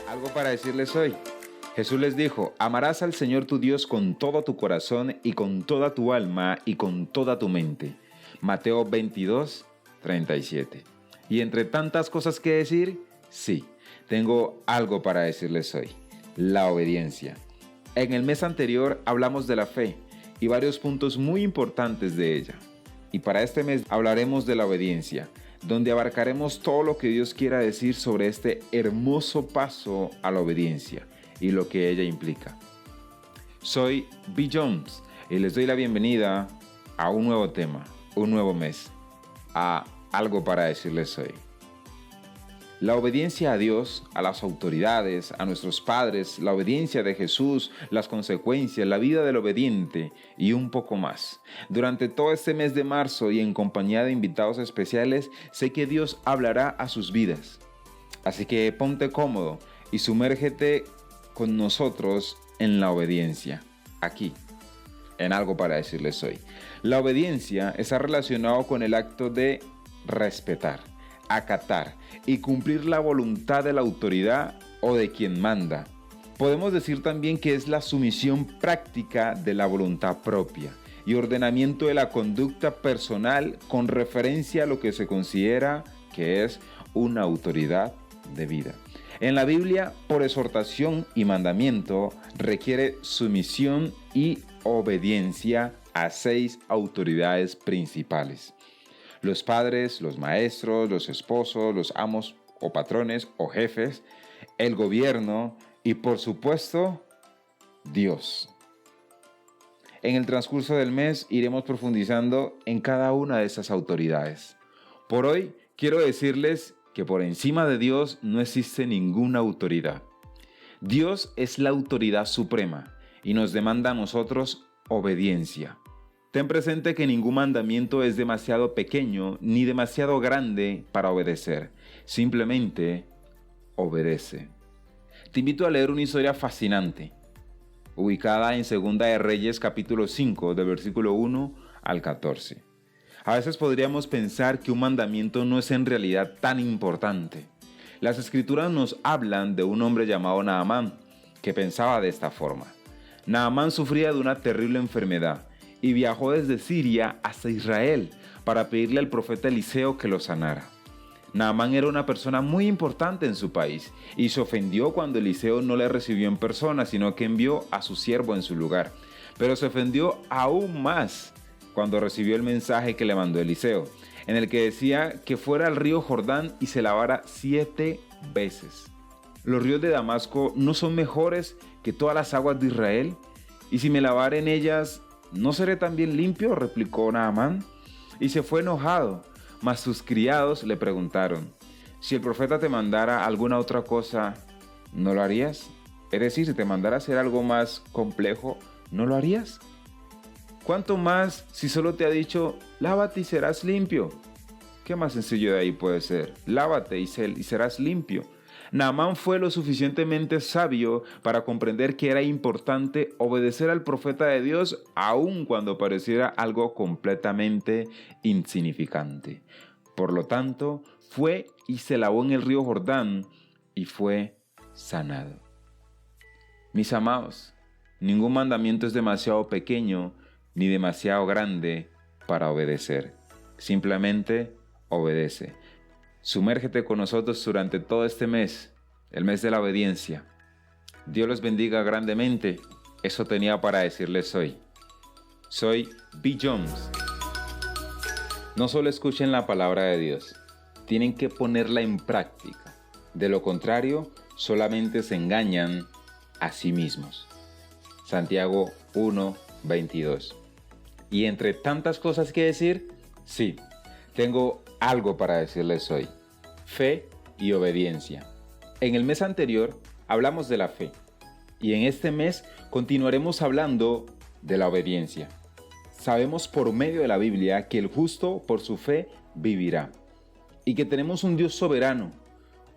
Algo para decirles hoy. Jesús les dijo, amarás al Señor tu Dios con todo tu corazón y con toda tu alma y con toda tu mente. Mateo 22, 37. Y entre tantas cosas que decir, sí, tengo algo para decirles hoy. La obediencia. En el mes anterior hablamos de la fe y varios puntos muy importantes de ella. Y para este mes hablaremos de la obediencia, donde abarcaremos todo lo que Dios quiera decir sobre este hermoso paso a la obediencia y lo que ella implica. Soy B. Jones y les doy la bienvenida a un nuevo tema, un nuevo mes, a algo para decirles hoy. La obediencia a Dios, a las autoridades, a nuestros padres, la obediencia de Jesús, las consecuencias, la vida del obediente y un poco más. Durante todo este mes de marzo y en compañía de invitados especiales, sé que Dios hablará a sus vidas. Así que ponte cómodo y sumérgete con nosotros en la obediencia, aquí, en algo para decirles hoy. La obediencia está relacionado con el acto de respetar, acatar y cumplir la voluntad de la autoridad o de quien manda. Podemos decir también que es la sumisión práctica de la voluntad propia y ordenamiento de la conducta personal con referencia a lo que se considera que es una autoridad de vida. En la Biblia, por exhortación y mandamiento, requiere sumisión y obediencia a 6 autoridades principales: los padres, los maestros, los esposos, los amos o patrones o jefes, el gobierno y, por supuesto, Dios. En el transcurso del mes iremos profundizando en cada una de esas autoridades. Por hoy quiero decirles que por encima de Dios no existe ninguna autoridad. Dios es la autoridad suprema y nos demanda a nosotros obediencia. Ten presente que ningún mandamiento es demasiado pequeño ni demasiado grande para obedecer. Simplemente obedece. Te invito a leer una historia fascinante, ubicada en Segunda de Reyes capítulo 5, del versículo 1 al 14. A veces podríamos pensar que un mandamiento no es en realidad tan importante. Las escrituras nos hablan de un hombre llamado Naamán, que pensaba de esta forma. Naamán sufría de una terrible enfermedad y viajó desde Siria hasta Israel para pedirle al profeta Eliseo que lo sanara. Naamán era una persona muy importante en su país y se ofendió cuando Eliseo no le recibió en persona, sino que envió a su siervo en su lugar. Pero se ofendió aún más cuando recibió el mensaje que le mandó Eliseo, en el que decía que fuera al río Jordán y se lavara 7 veces. ¿Los ríos de Damasco no son mejores que todas las aguas de Israel? ¿Y si me lavare en ellas, no seré también limpio?, replicó Naamán. Y se fue enojado, mas sus criados le preguntaron: si el profeta te mandara alguna otra cosa, ¿no lo harías? Es decir, si te mandara hacer algo más complejo, ¿no lo harías? ¿Cuánto más si solo te ha dicho, lávate y serás limpio? ¿Qué más sencillo de ahí puede ser? Lávate y serás limpio. Naamán fue lo suficientemente sabio para comprender que era importante obedecer al profeta de Dios aun cuando pareciera algo completamente insignificante. Por lo tanto, fue y se lavó en el río Jordán y fue sanado. Mis amados, ningún mandamiento es demasiado pequeño ni demasiado grande para obedecer. Simplemente obedece. Sumérgete con nosotros durante todo este mes, el mes de la obediencia. Dios los bendiga grandemente. Eso tenía para decirles hoy. Soy B. Jones. No solo escuchen la palabra de Dios, tienen que ponerla en práctica. De lo contrario, solamente se engañan a sí mismos. Santiago 1:22. Y entre tantas cosas que decir, sí, tengo algo para decirles hoy: fe y obediencia. En el mes anterior hablamos de la fe y en este mes continuaremos hablando de la obediencia. Sabemos por medio de la Biblia que el justo por su fe vivirá y que tenemos un Dios soberano,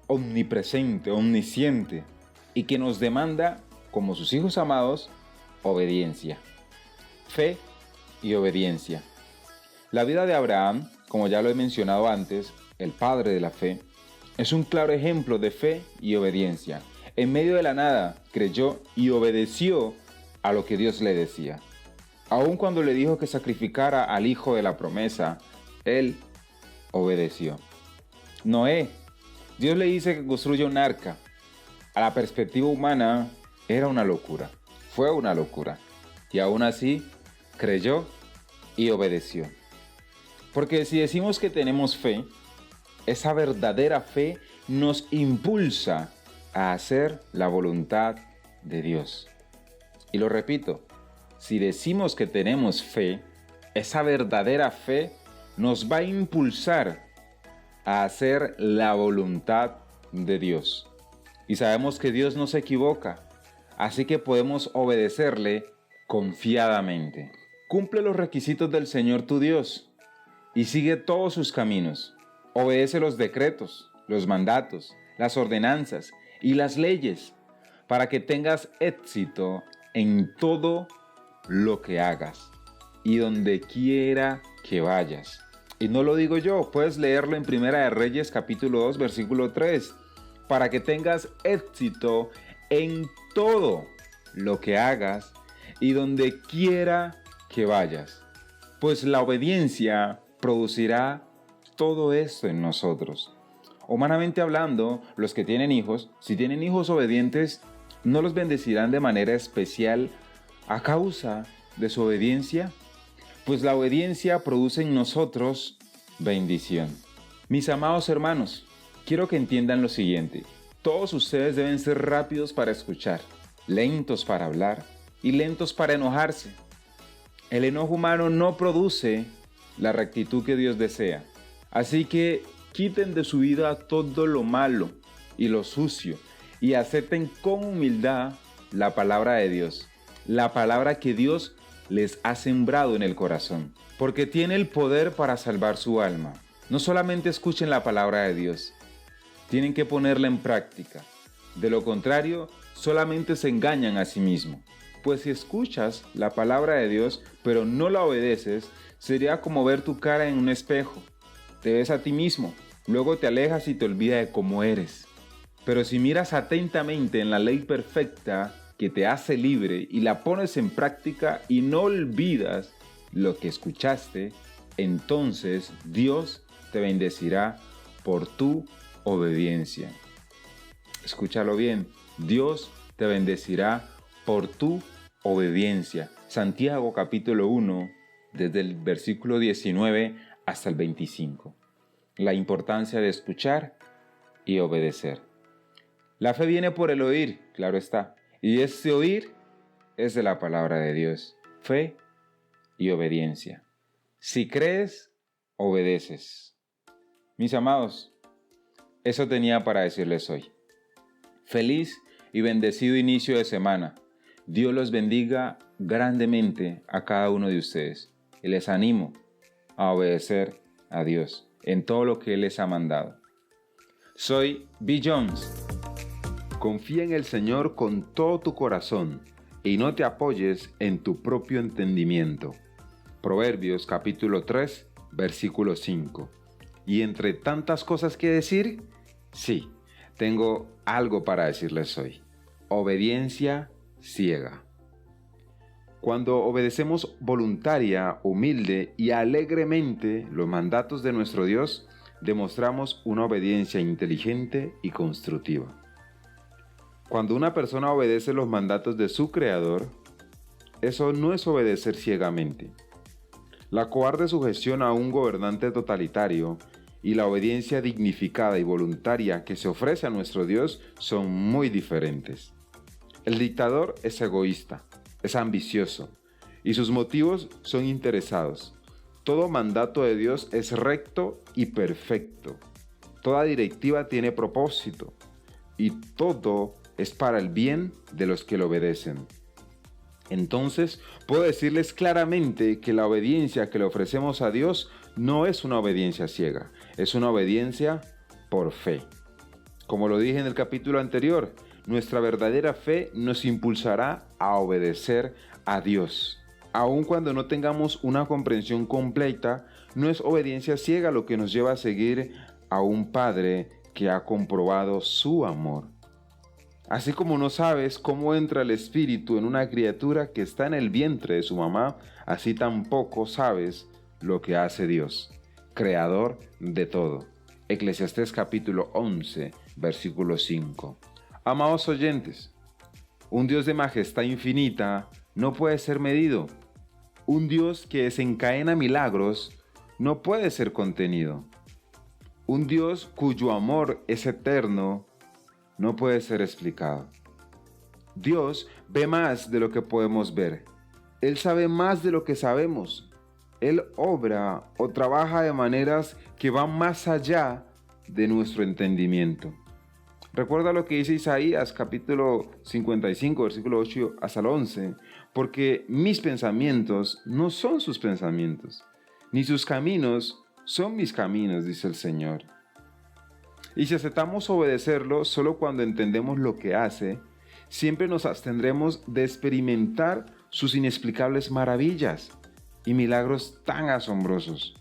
omnipresente, omnisciente y que nos demanda, como sus hijos amados, obediencia. Fe y obediencia. La vida de Abraham, como ya lo he mencionado antes, el padre de la fe, es un claro ejemplo de fe y obediencia. En medio de la nada, creyó y obedeció a lo que Dios le decía. Aun cuando le dijo que sacrificara al hijo de la promesa, él obedeció. Noé, Dios le dice que construya un arca. A la perspectiva humana, era una locura. Fue una locura. Y aún así, creyó y obedeció. Porque si decimos que tenemos fe, esa verdadera fe nos impulsa a hacer la voluntad de Dios. Y lo repito, si decimos que tenemos fe, esa verdadera fe nos va a impulsar a hacer la voluntad de Dios. Y sabemos que Dios no se equivoca, así que podemos obedecerle confiadamente. Cumple los requisitos del Señor tu Dios y sigue todos sus caminos. Obedece los decretos, los mandatos, las ordenanzas y las leyes para que tengas éxito en todo lo que hagas y donde quiera que vayas. Y no lo digo yo, puedes leerlo en Primera de Reyes capítulo 2 versículo 3, para que tengas éxito en todo lo que hagas y donde quiera que vayas. Pues la obediencia producirá todo esto en nosotros. Humanamente hablando, los que tienen hijos, si tienen hijos obedientes, ¿no los bendecirán de manera especial a causa de su obediencia? Pues la obediencia produce en nosotros bendición. Mis amados hermanos, quiero que entiendan lo siguiente. Todos ustedes deben ser rápidos para escuchar, lentos para hablar y lentos para enojarse. El enojo humano no produce la rectitud que Dios desea. Así que quiten de su vida todo lo malo y lo sucio y acepten con humildad la palabra de Dios, la palabra que Dios les ha sembrado en el corazón, porque tiene el poder para salvar su alma. No solamente escuchen la palabra de Dios, tienen que ponerla en práctica. De lo contrario, solamente se engañan a sí mismos. Pues si escuchas la palabra de Dios, pero no la obedeces, sería como ver tu cara en un espejo. Te ves a ti mismo, luego te alejas y te olvidas de cómo eres. Pero si miras atentamente en la ley perfecta que te hace libre y la pones en práctica y no olvidas lo que escuchaste, entonces Dios te bendecirá por tu obediencia. Escúchalo bien, Dios te bendecirá por tu obediencia. Santiago capítulo 1, desde el versículo 19 hasta el 25. La importancia de escuchar y obedecer. La fe viene por el oír, claro está. Y ese oír es de la palabra de Dios. Fe y obediencia. Si crees, obedeces. Mis amados, eso tenía para decirles hoy. Feliz y bendecido inicio de semana. Dios los bendiga grandemente a cada uno de ustedes. Y les animo a obedecer a Dios en todo lo que Él les ha mandado. Soy B. Jones. Confía en el Señor con todo tu corazón y no te apoyes en tu propio entendimiento. Proverbios capítulo 3, versículo 5. Y entre tantas cosas que decir, sí, tengo algo para decirles hoy. Obediencia ciega. Cuando obedecemos voluntaria, humilde y alegremente los mandatos de nuestro Dios, demostramos una obediencia inteligente y constructiva. Cuando una persona obedece los mandatos de su Creador, eso no es obedecer ciegamente. La cobarde sugestión a un gobernante totalitario y la obediencia dignificada y voluntaria que se ofrece a nuestro Dios son muy diferentes. El dictador es egoísta, es ambicioso y sus motivos son interesados. Todo mandato de Dios es recto y perfecto. Toda directiva tiene propósito y todo es para el bien de los que lo obedecen. Entonces, puedo decirles claramente que la obediencia que le ofrecemos a Dios no es una obediencia ciega, es una obediencia por fe. Como lo dije en el capítulo anterior, nuestra verdadera fe nos impulsará a obedecer a Dios. Aun cuando no tengamos una comprensión completa, no es obediencia ciega lo que nos lleva a seguir a un Padre que ha comprobado su amor. Así como no sabes cómo entra el espíritu en una criatura que está en el vientre de su mamá, así tampoco sabes lo que hace Dios, creador de todo. Eclesiastés capítulo 11, versículo 5. Amados oyentes, un Dios de majestad infinita no puede ser medido. Un Dios que desencadena milagros no puede ser contenido. Un Dios cuyo amor es eterno no puede ser explicado. Dios ve más de lo que podemos ver. Él sabe más de lo que sabemos. Él obra o trabaja de maneras que van más allá de nuestro entendimiento. Recuerda lo que dice Isaías capítulo 55, versículo 8 hasta el 11, porque mis pensamientos no son sus pensamientos, ni sus caminos son mis caminos, dice el Señor. Y si aceptamos obedecerlo solo cuando entendemos lo que hace, siempre nos abstendremos de experimentar sus inexplicables maravillas y milagros tan asombrosos.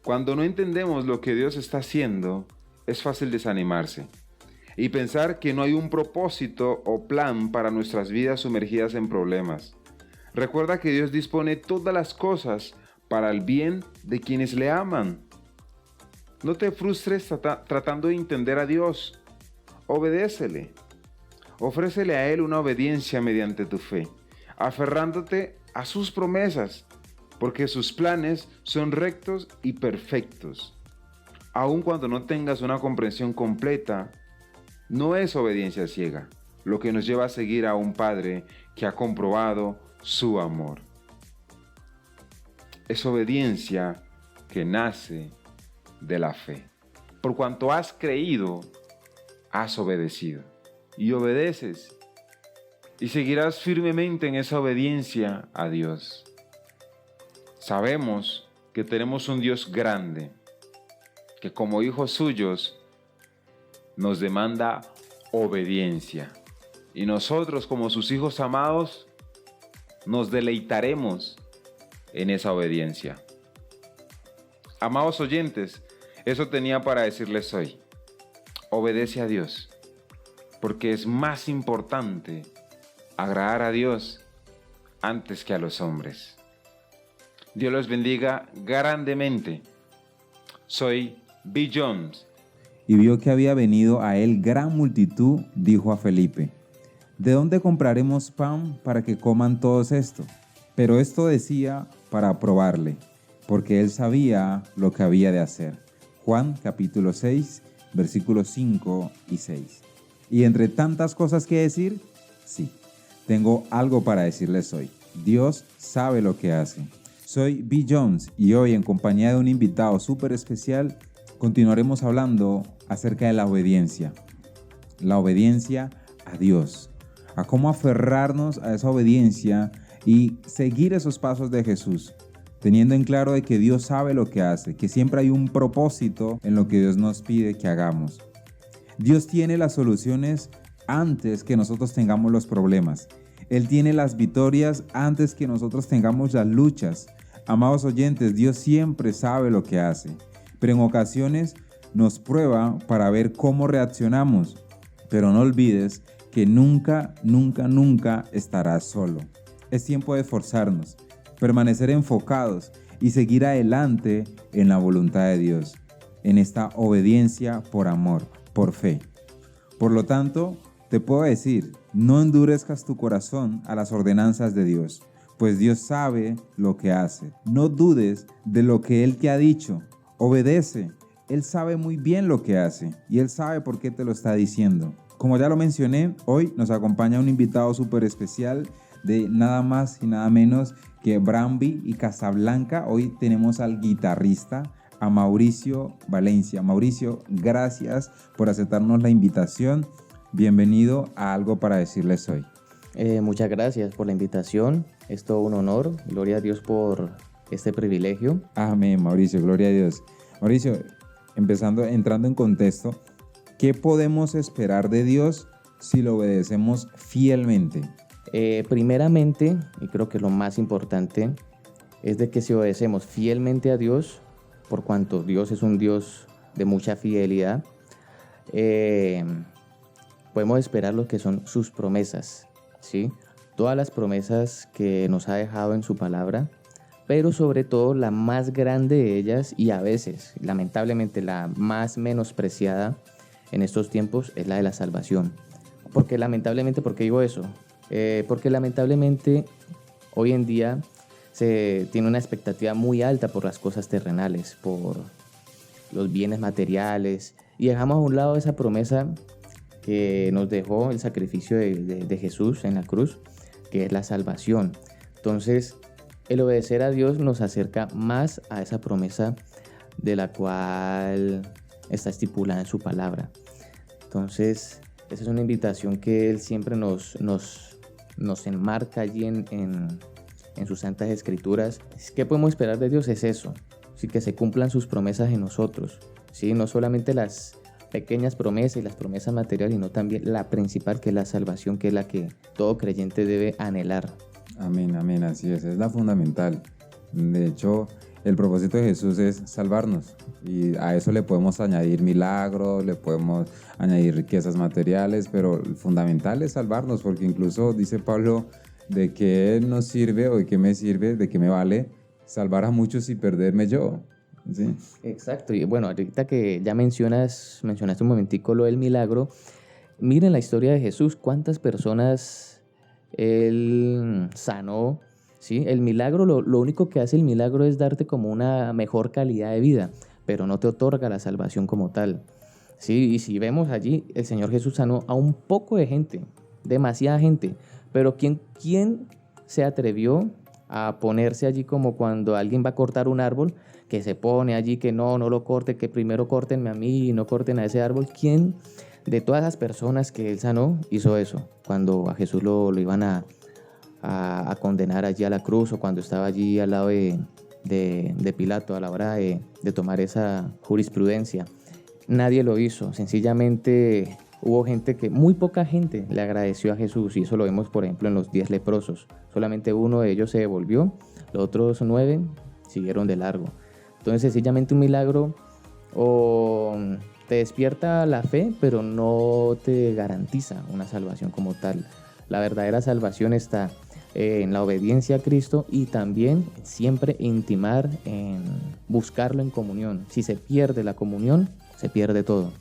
Cuando no entendemos lo que Dios está haciendo, es fácil desanimarse y pensar que no hay un propósito o plan para nuestras vidas sumergidas en problemas. Recuerda que Dios dispone todas las cosas para el bien de quienes le aman. No te frustres tratando de entender a Dios. Obedécele. Ofrécele a Él una obediencia mediante tu fe, aferrándote a sus promesas, porque sus planes son rectos y perfectos. Aun cuando no tengas una comprensión completa, no es obediencia ciega, lo que nos lleva a seguir a un Padre que ha comprobado su amor. Es obediencia que nace de la fe. Por cuanto has creído, has obedecido. Y obedeces. Y seguirás firmemente en esa obediencia a Dios. Sabemos que tenemos un Dios grande, que como hijos suyos nos demanda obediencia. Y nosotros como sus hijos amados nos deleitaremos en esa obediencia. Amados oyentes, eso tenía para decirles hoy. Obedece a Dios, porque es más importante agradar a Dios antes que a los hombres. Dios los bendiga grandemente. Soy B. Jones. Y vio que había venido a él gran multitud, dijo a Felipe: ¿de dónde compraremos pan para que coman todos esto? Pero esto decía para probarle, porque él sabía lo que había de hacer. Juan capítulo 6, versículos 5 y 6. Y entre tantas cosas que decir, sí, tengo algo para decirles hoy. Dios sabe lo que hace. Soy B. Jones y hoy, en compañía de un invitado súper especial, continuaremos hablando acerca de la obediencia. La obediencia a Dios. A cómo aferrarnos a esa obediencia y seguir esos pasos de Jesús, teniendo en claro de que Dios sabe lo que hace, que siempre hay un propósito en lo que Dios nos pide que hagamos. Dios tiene las soluciones antes que nosotros tengamos los problemas. Él tiene las victorias antes que nosotros tengamos las luchas. Amados oyentes, Dios siempre sabe lo que hace, pero en ocasiones nos prueba para ver cómo reaccionamos. Pero no olvides que nunca, nunca, nunca estarás solo. Es tiempo de esforzarnos, permanecer enfocados y seguir adelante en la voluntad de Dios, en esta obediencia por amor, por fe. Por lo tanto, te puedo decir, no endurezcas tu corazón a las ordenanzas de Dios, pues Dios sabe lo que hace. No dudes de lo que Él te ha dicho. Obedece. Él sabe muy bien lo que hace y Él sabe por qué te lo está diciendo. Como ya lo mencioné, hoy nos acompaña un invitado súper especial de nada más y nada menos que Bramby y Casablanca. Hoy tenemos al guitarrista, a Mauricio Valencia. Mauricio, gracias por aceptarnos la invitación. Bienvenido a Algo para Decirles Hoy. Muchas gracias por la invitación. Es todo un honor. Gloria a Dios por este privilegio. Amén, Mauricio. Gloria a Dios. Mauricio, entrando en contexto, ¿qué podemos esperar de Dios si lo obedecemos fielmente? Primeramente, y creo que lo más importante, es de que si obedecemos fielmente a Dios, por cuanto Dios es un Dios de mucha fidelidad, podemos esperar lo que son sus promesas, ¿sí? Todas las promesas que nos ha dejado en su palabra, pero sobre todo la más grande de ellas y a veces, lamentablemente, la más menospreciada en estos tiempos es la de la salvación. ¿Por qué digo eso? Porque lamentablemente hoy en día se tiene una expectativa muy alta por las cosas terrenales, por los bienes materiales, y dejamos a un lado esa promesa que nos dejó el sacrificio de Jesús en la cruz, que es la salvación. Entonces, el obedecer a Dios nos acerca más a esa promesa de la cual está estipulada en su palabra. Entonces, esa es una invitación que Él siempre nos enmarca allí en sus santas escrituras. ¿Qué podemos esperar de Dios? Es eso, sí, que se cumplan sus promesas en nosotros, ¿sí? No solamente las pequeñas promesas y las promesas materiales, sino también la principal, que es la salvación, que es la que todo creyente debe anhelar. Amén, amén, así es la fundamental. De hecho, el propósito de Jesús es salvarnos y a eso le podemos añadir milagros, le podemos añadir riquezas materiales, pero el fundamental es salvarnos, porque incluso dice Pablo, ¿de qué nos sirve o de qué me sirve, de qué me vale salvar a muchos y perderme yo? ¿Sí? Exacto, y bueno, ahorita que ya mencionaste un momentico lo del milagro, miren la historia de Jesús, cuántas personas Él sanó, ¿sí? El milagro, lo único que hace el milagro es darte como una mejor calidad de vida, pero no te otorga la salvación como tal, ¿sí? Y si vemos allí, el Señor Jesús sanó a un poco de gente, demasiada gente, pero ¿quién se atrevió a ponerse allí como cuando alguien va a cortar un árbol, que se pone allí que no lo corte, que primero córtenme a mí y no corten a ese árbol? ¿Quién de todas las personas que Él sanó hizo eso? Cuando a Jesús lo iban a condenar allí a la cruz, o cuando estaba allí al lado de Pilato a la hora de tomar esa jurisprudencia. Nadie lo hizo, sencillamente hubo muy poca gente le agradeció a Jesús, y eso lo vemos por ejemplo en los 10 leprosos. Solamente uno de ellos se devolvió, los otros 9 siguieron de largo. Entonces sencillamente un milagro o te despierta la fe, pero no te garantiza una salvación como tal. La verdadera salvación está en la obediencia a Cristo, y también siempre intimar, en buscarlo en comunión. Si se pierde la comunión, se pierde todo.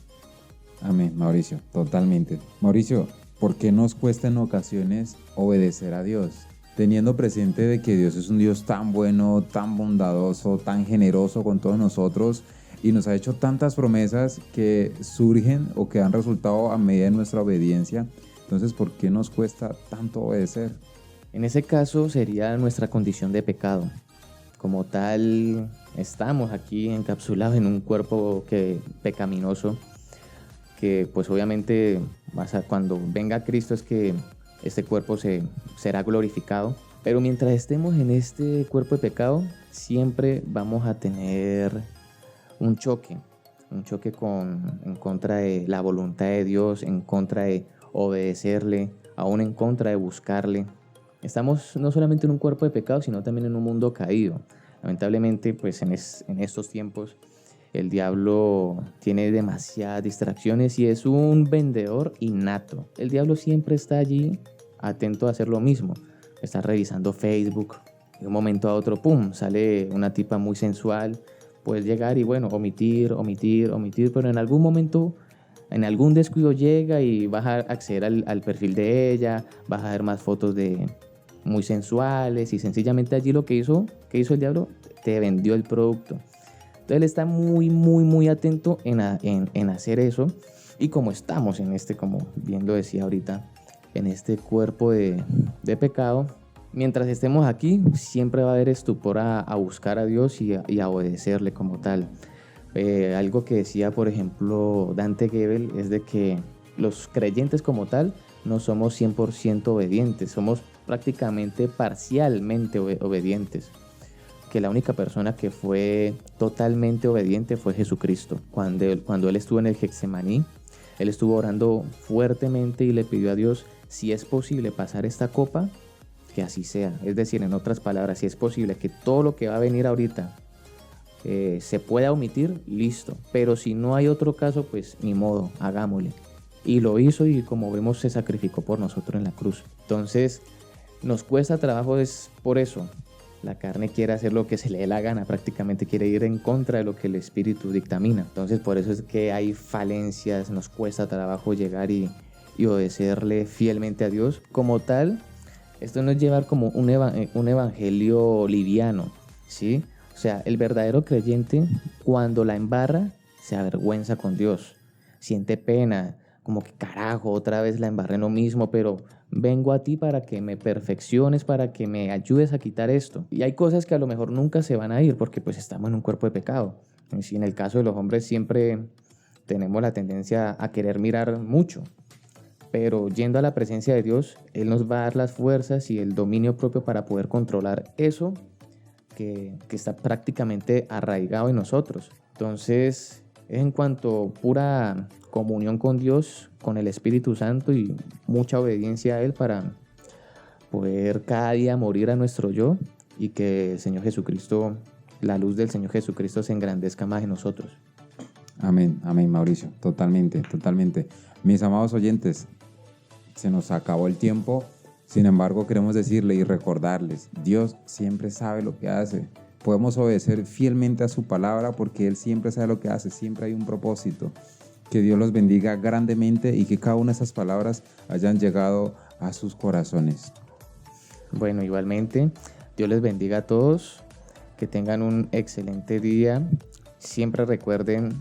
Amén, Mauricio, totalmente. Mauricio, ¿por qué nos cuesta en ocasiones obedecer a Dios? Teniendo presente de que Dios es un Dios tan bueno, tan bondadoso, tan generoso con todos nosotros, y nos ha hecho tantas promesas que surgen o que han resultado a medida de nuestra obediencia. Entonces, ¿por qué nos cuesta tanto obedecer? En ese caso sería nuestra condición de pecado. Como tal, estamos aquí encapsulados en un cuerpo pecaminoso, que pues obviamente cuando venga Cristo es que este cuerpo será glorificado. Pero mientras estemos en este cuerpo de pecado, siempre vamos a tener un choque en contra de la voluntad de Dios, en contra de obedecerle, aún en contra de buscarle. Estamos no solamente en un cuerpo de pecado, sino también en un mundo caído. Lamentablemente, pues en estos tiempos el diablo tiene demasiadas distracciones y es un vendedor innato. El diablo siempre está allí atento a hacer lo mismo. Está revisando Facebook, de un momento a otro, ¡pum!, sale una tipa muy sensual. Puedes llegar y bueno, omitir, pero en algún momento, en algún descuido llega y vas a acceder al perfil de ella, vas a ver más fotos muy sensuales, y sencillamente allí lo que hizo el diablo, te vendió el producto. Entonces él está muy, muy, muy atento en hacer eso, y como estamos como bien lo decía ahorita, en este cuerpo de pecado, mientras estemos aquí, siempre va a haber estupor a buscar a Dios y a obedecerle como tal. Algo que decía, por ejemplo, Dante Gebel, es de que los creyentes como tal no somos 100% obedientes, somos prácticamente parcialmente obedientes. Que la única persona que fue totalmente obediente fue Jesucristo. Cuando él estuvo en el Getsemaní, él estuvo orando fuertemente y le pidió a Dios, si es posible pasar esta copa, que así sea. Es decir, en otras palabras, si es posible que todo lo que va a venir ahorita se pueda omitir, listo. Pero si no hay otro caso, pues ni modo, hagámosle. y lo hizo, y como vemos se sacrificó por nosotros en la cruz. Entonces nos cuesta trabajo, es por eso. La carne quiere hacer lo que se le dé la gana, prácticamente quiere ir en contra de lo que el Espíritu dictamina. Entonces por eso es que hay falencias, nos cuesta trabajo llegar y obedecerle fielmente a Dios. Como tal, esto no es llevar como un evangelio liviano, ¿sí? O sea, el verdadero creyente, cuando la embarra, se avergüenza con Dios, siente pena, como que carajo, otra vez la embarré en lo mismo, pero vengo a ti para que me perfecciones, para que me ayudes a quitar esto. Y hay cosas que a lo mejor nunca se van a ir porque pues estamos en un cuerpo de pecado. En el caso de los hombres siempre tenemos la tendencia a querer mirar mucho, pero yendo a la presencia de Dios, Él nos va a dar las fuerzas y el dominio propio para poder controlar eso que está prácticamente arraigado en nosotros. Entonces, es en cuanto pura comunión con Dios, con el Espíritu Santo y mucha obediencia a Él para poder cada día morir a nuestro yo y que el Señor Jesucristo, la luz del Señor Jesucristo se engrandezca más en nosotros. Amén, amén, Mauricio, totalmente, totalmente. Mis amados oyentes, se nos acabó el tiempo, sin embargo queremos decirle y recordarles, Dios siempre sabe lo que hace. Podemos obedecer fielmente a su palabra porque Él siempre sabe lo que hace, siempre hay un propósito. Que Dios los bendiga grandemente y que cada una de esas palabras hayan llegado a sus corazones. Bueno, igualmente, Dios les bendiga a todos, que tengan un excelente día. Siempre recuerden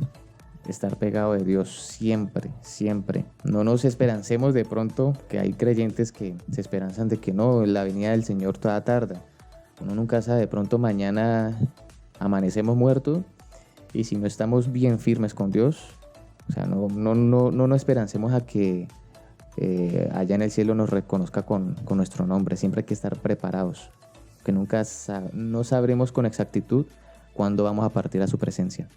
estar pegado de Dios, siempre, siempre. No nos esperancemos de pronto, que hay creyentes que se esperanzan de que no, la venida del Señor toda tarda. Uno nunca sabe, de pronto mañana amanecemos muertos y si no estamos bien firmes con Dios, o sea, no nos esperancemos a que allá en el cielo nos reconozca con nuestro nombre. Siempre hay que estar preparados, que nunca no sabremos con exactitud cuándo vamos a partir a su presencia.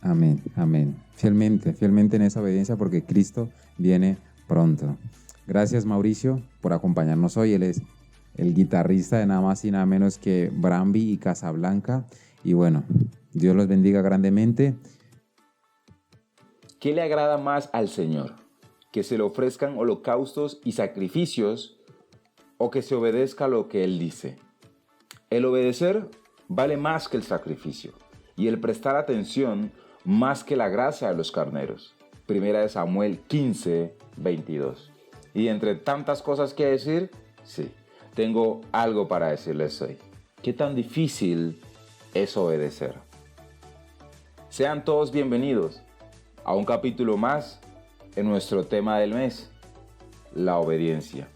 Amén, amén. Fielmente, fielmente en esa obediencia porque Cristo viene pronto. Gracias, Mauricio, por acompañarnos hoy. Él es el guitarrista de nada más y nada menos que Bramby y Casablanca. Y bueno, Dios los bendiga grandemente. ¿Qué le agrada más al Señor? ¿Que se le ofrezcan holocaustos y sacrificios o que se obedezca lo que Él dice? El obedecer vale más que el sacrificio y el prestar atención más que la grasa de los carneros. Primera de Samuel 15, 22. Y entre tantas cosas que decir, sí, tengo algo para decirles hoy. ¿Qué tan difícil es obedecer? Sean todos bienvenidos a un capítulo más en nuestro tema del mes, la obediencia.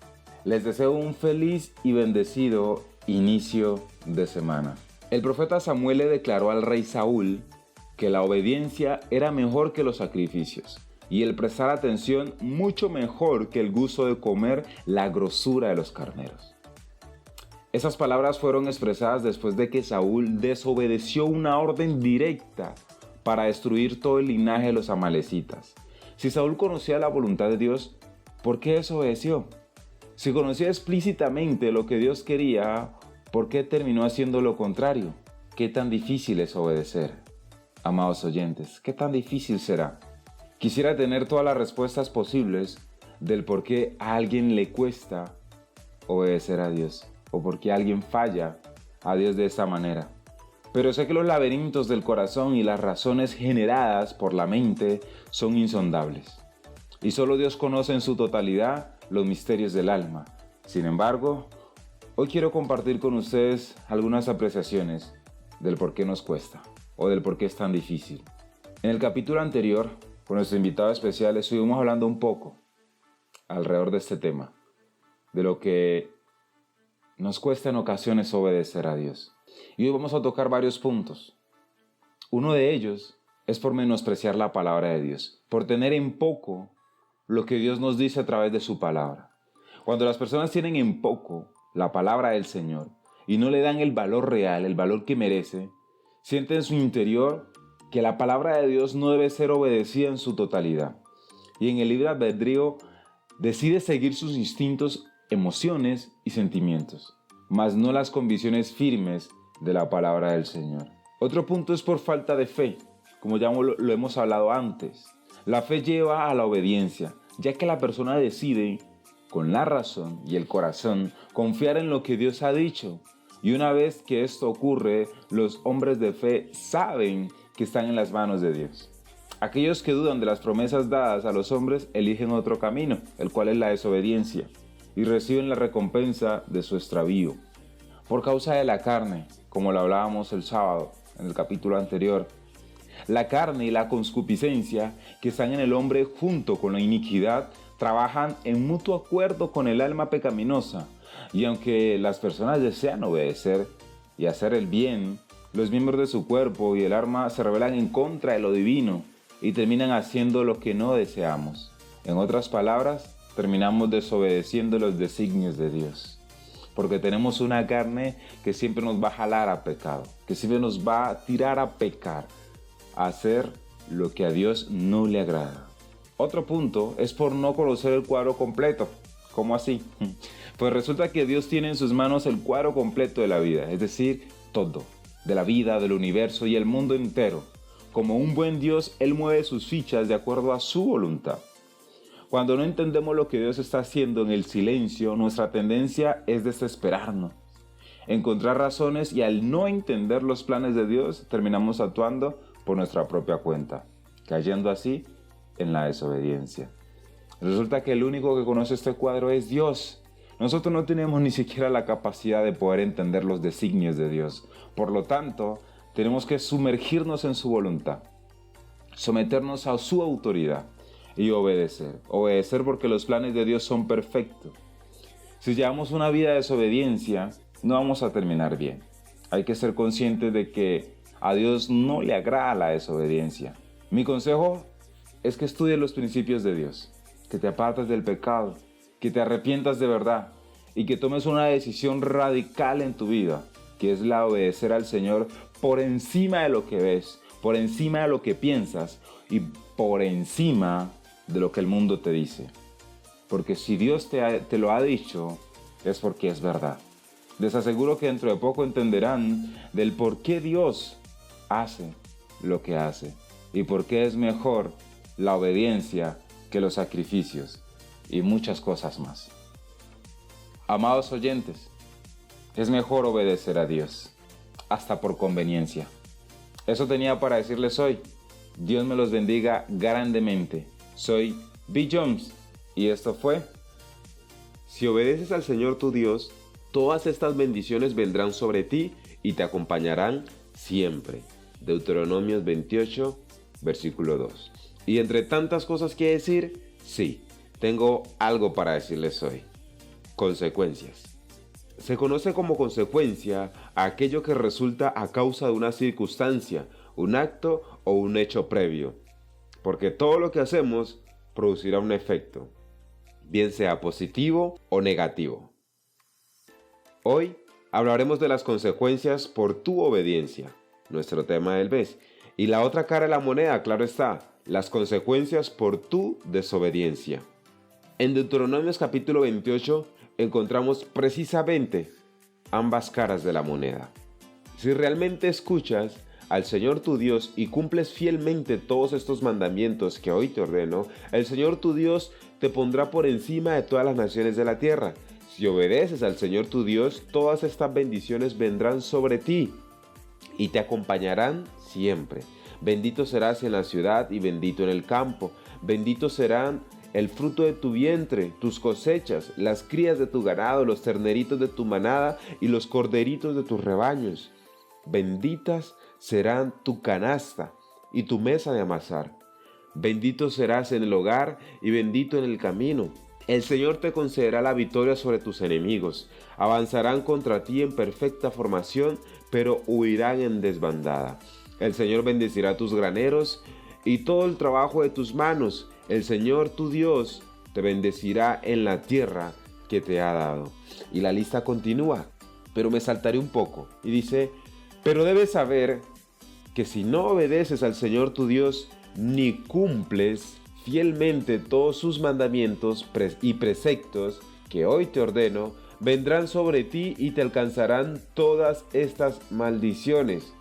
Les deseo un feliz y bendecido inicio de semana. El profeta Samuel le declaró al rey Saúl que la obediencia era mejor que los sacrificios y el prestar atención mucho mejor que el gusto de comer la grosura de los carneros. Esas palabras fueron expresadas después de que Saúl desobedeció una orden directa para destruir todo el linaje de los amalecitas. Si Saúl conocía la voluntad de Dios, ¿por qué desobedeció? Si conocía explícitamente lo que Dios quería, ¿por qué terminó haciendo lo contrario? ¿Qué tan difícil es obedecer? Amados oyentes, ¿qué tan difícil será? Quisiera tener todas las respuestas posibles del por qué a alguien le cuesta obedecer a Dios o por qué alguien falla a Dios de esta manera. Pero sé que los laberintos del corazón y las razones generadas por la mente son insondables. Y solo Dios conoce en su totalidad los misterios del alma. Sin embargo, hoy quiero compartir con ustedes algunas apreciaciones del por qué nos cuesta o del por qué es tan difícil. En el capítulo anterior, con nuestro invitado especial, estuvimos hablando un poco alrededor de este tema, de lo que nos cuesta en ocasiones obedecer a Dios. Y hoy vamos a tocar varios puntos. Uno de ellos es por menospreciar la palabra de Dios, por tener en poco lo que Dios nos dice a través de su palabra. Cuando las personas tienen en poco la palabra del Señor y no le dan el valor real, el valor que merece, sienten en su interior que la palabra de Dios no debe ser obedecida en su totalidad. Y en el libre albedrío decide seguir sus instintos, emociones y sentimientos, mas no las convicciones firmes de la palabra del Señor. Otro punto es por falta de fe, como ya lo hemos hablado antes. La fe lleva a la obediencia. ya que la persona decide, con la razón y el corazón, confiar en lo que Dios ha dicho. Y una vez que esto ocurre, los hombres de fe saben que están en las manos de Dios. Aquellos que dudan de las promesas dadas a los hombres eligen otro camino, el cual es la desobediencia, y reciben la recompensa de su extravío. Por causa de la carne, como lo hablábamos el sábado en el capítulo anterior, la carne y la concupiscencia que están en el hombre junto con la iniquidad trabajan en mutuo acuerdo con el alma pecaminosa, y aunque las personas desean obedecer y hacer el bien, los miembros de su cuerpo y el alma se rebelan en contra de lo divino y terminan haciendo lo que no deseamos. En otras palabras, terminamos desobedeciendo los designios de Dios, porque tenemos una carne que siempre nos va a jalar a pecado, que siempre nos va a tirar a pecar, a hacer lo que a Dios no le agrada. Otro punto es por no conocer el cuadro completo. ¿Cómo así? Pues resulta que Dios tiene en sus manos el cuadro completo de la vida, es decir, todo, de la vida, del universo y el mundo entero. Como un buen Dios, Él mueve sus fichas de acuerdo a su voluntad. Cuando no entendemos lo que Dios está haciendo en el silencio, nuestra tendencia es desesperarnos, encontrar razones, y al no entender los planes de Dios, terminamos actuando por nuestra propia cuenta, cayendo así en la desobediencia. Resulta que el único que conoce este cuadro es Dios. Nosotros no tenemos ni siquiera la capacidad de poder entender los designios de Dios. Por lo tanto, tenemos que sumergirnos en su voluntad, someternos a su autoridad y obedecer. Obedecer porque los planes de Dios son perfectos. Si llevamos una vida de desobediencia, no vamos a terminar bien. Hay que ser conscientes de que a Dios no le agrada la desobediencia. Mi consejo es que estudies los principios de Dios, que te apartes del pecado, que te arrepientas de verdad y que tomes una decisión radical en tu vida, que es la de obedecer al Señor por encima de lo que ves, por encima de lo que piensas y por encima de lo que el mundo te dice. Porque si Dios te lo ha dicho, es porque es verdad. Les aseguro que dentro de poco entenderán del por qué Dios hace lo que hace y por qué es mejor la obediencia que los sacrificios y muchas cosas más. Amados oyentes, es mejor obedecer a Dios, hasta por conveniencia. Eso tenía para decirles hoy. Dios me los bendiga grandemente. Soy B. Jones y esto fue: Si obedeces al Señor tu Dios, todas estas bendiciones vendrán sobre ti y te acompañarán siempre. Deuteronomios 28, versículo 2. Y entre tantas cosas que decir, sí, tengo algo para decirles hoy. Consecuencias. Se conoce como consecuencia a aquello que resulta a causa de una circunstancia, un acto o un hecho previo, porque todo lo que hacemos producirá un efecto, bien sea positivo o negativo. Hoy hablaremos de las consecuencias por tu obediencia, nuestro tema del mes, y la otra cara de la moneda, claro está, las consecuencias por tu desobediencia. En Deuteronomios capítulo 28 encontramos precisamente ambas caras de la moneda. Si realmente escuchas al Señor tu Dios y cumples fielmente todos estos mandamientos que hoy te ordeno, el Señor tu Dios te pondrá por encima de todas las naciones de la tierra. Si obedeces al Señor tu Dios, todas estas bendiciones vendrán sobre ti y te acompañarán siempre. Bendito serás en la ciudad y bendito en el campo. Bendito serán el fruto de tu vientre, tus cosechas, las crías de tu ganado, los terneritos de tu manada y los corderitos de tus rebaños. Benditas serán tu canasta y tu mesa de amasar. Bendito serás en el hogar y bendito en el camino. El Señor te concederá la victoria sobre tus enemigos. Avanzarán contra ti en perfecta formación, pero huirán en desbandada. El Señor bendecirá tus graneros y todo el trabajo de tus manos. El Señor tu Dios te bendecirá en la tierra que te ha dado. Y la lista continúa, pero me saltaré un poco. Y dice: pero debes saber que si no obedeces al Señor tu Dios, ni cumples fielmente todos sus mandamientos y preceptos que hoy te ordeno, vendrán sobre ti y te alcanzarán todas estas maldiciones.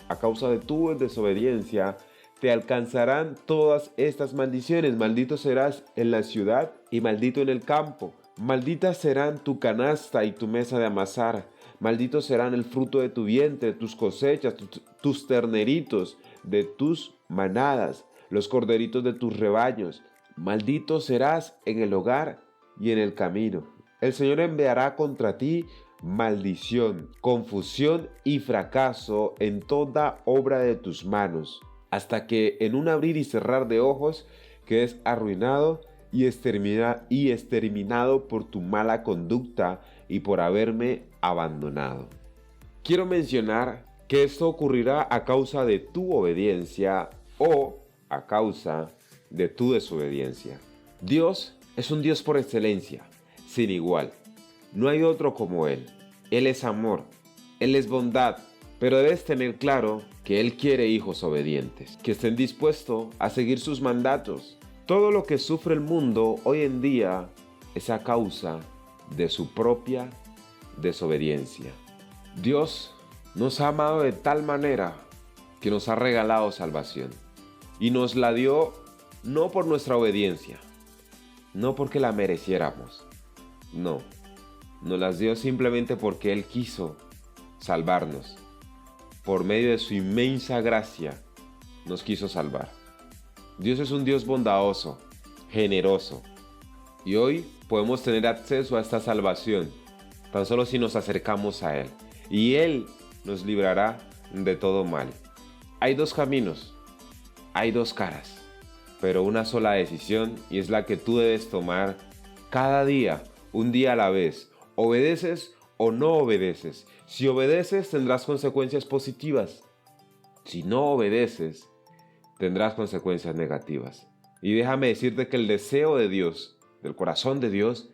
A causa de tu desobediencia, te alcanzarán todas estas maldiciones. Maldito serás en la ciudad y maldito en el campo. Malditas serán tu canasta y tu mesa de amasar. Malditos serán el fruto de tu vientre, tus cosechas, tus terneritos, de tus manadas, los corderitos de tus rebaños. Maldito serás en el hogar y en el camino. El Señor enviará contra ti maldición, confusión y fracaso en toda obra de tus manos, hasta que en un abrir y cerrar de ojos quedes arruinado y exterminado por tu mala conducta y por haberme abandonado. Quiero mencionar que esto ocurrirá a causa de tu obediencia o a causa de tu desobediencia. Dios es un Dios por excelencia, sin igual. No hay otro como Él. Él es amor, Él es bondad, pero debes tener claro que Él quiere hijos obedientes, que estén dispuestos a seguir sus mandatos. Todo lo que sufre el mundo hoy en día es a causa de su propia desobediencia. Dios nos ha amado de tal manera que nos ha regalado salvación y nos la dio no por nuestra obediencia, no porque la mereciéramos, no, nos las dio simplemente porque Él quiso salvarnos. Por medio de su inmensa gracia nos quiso salvar. Dios es un Dios bondadoso, generoso, y hoy podemos tener acceso a esta salvación tan solo si nos acercamos a Él, y Él nos librará de todo mal. Hay dos caminos, hay dos caras, pero una sola decisión, y es la que tú debes tomar cada día, un día a la vez. ¿Obedeces o no obedeces? Si obedeces, tendrás consecuencias positivas. Si no obedeces, tendrás consecuencias negativas. Y déjame decirte que el deseo de Dios, del corazón de Dios,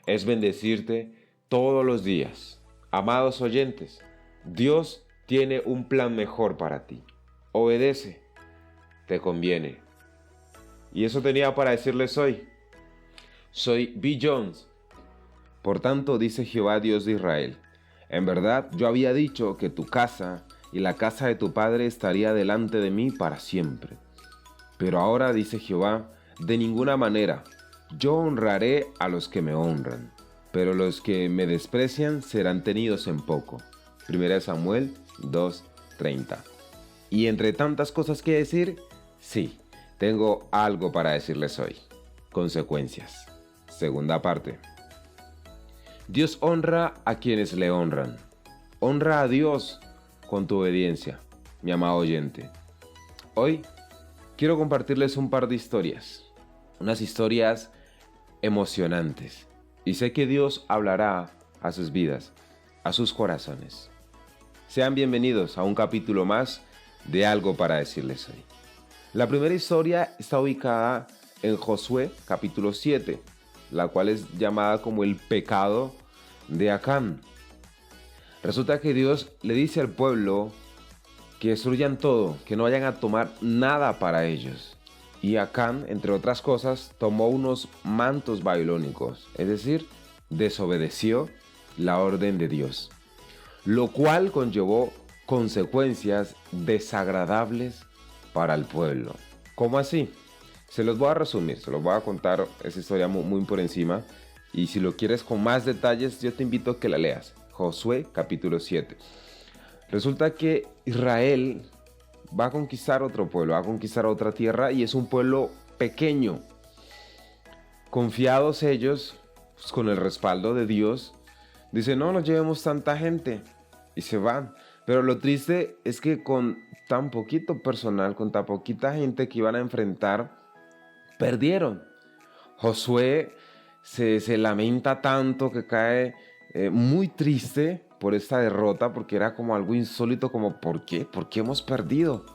es bendecirte todos los días. Amados oyentes, Dios tiene un plan mejor para ti. Obedece, te conviene. Y eso tenía para decirles hoy. Soy B. Jones. Por tanto, dice Jehová Dios de Israel, en verdad yo había dicho que tu casa y la casa de tu padre estaría delante de mí para siempre. Pero ahora, dice Jehová, de ninguna manera, yo honraré a los que me honran, pero los que me desprecian serán tenidos en poco. 1 Samuel 2:30. Y entre tantas cosas que decir, sí, tengo algo para decirles hoy. Consecuencias. Segunda parte. Dios honra a quienes le honran. Honra a Dios con tu obediencia, mi amado oyente. Hoy quiero compartirles un par de historias, unas historias emocionantes. Y sé que Dios hablará a sus vidas, a sus corazones. Sean bienvenidos a un capítulo más de Algo para decirles hoy. La primera historia está ubicada en Josué capítulo 7, la cual es llamada como el pecado de Acán. Resulta que Dios le dice al pueblo que destruyan todo, que no vayan a tomar nada para ellos. Y Acán, entre otras cosas, tomó unos mantos babilónicos, es decir, desobedeció la orden de Dios, lo cual conllevó consecuencias desagradables para el pueblo. ¿Cómo así? Se los voy a resumir, se los voy a contar esa historia muy por encima, y si lo quieres con más detalles, yo te invito a que la leas. Josué capítulo 7. Resulta que Israel va a conquistar otro pueblo, va a conquistar otra tierra, y es un pueblo pequeño. Confiados ellos, pues, con el respaldo de Dios, dicen, no llevemos tanta gente, y se van. Pero lo triste es que con tan poquito personal, con tan poquita gente que iban a enfrentar, perdieron. Josué se lamenta tanto que cae muy triste por esta derrota, porque era como algo insólito, como ¿por qué? ¿Por qué hemos perdido?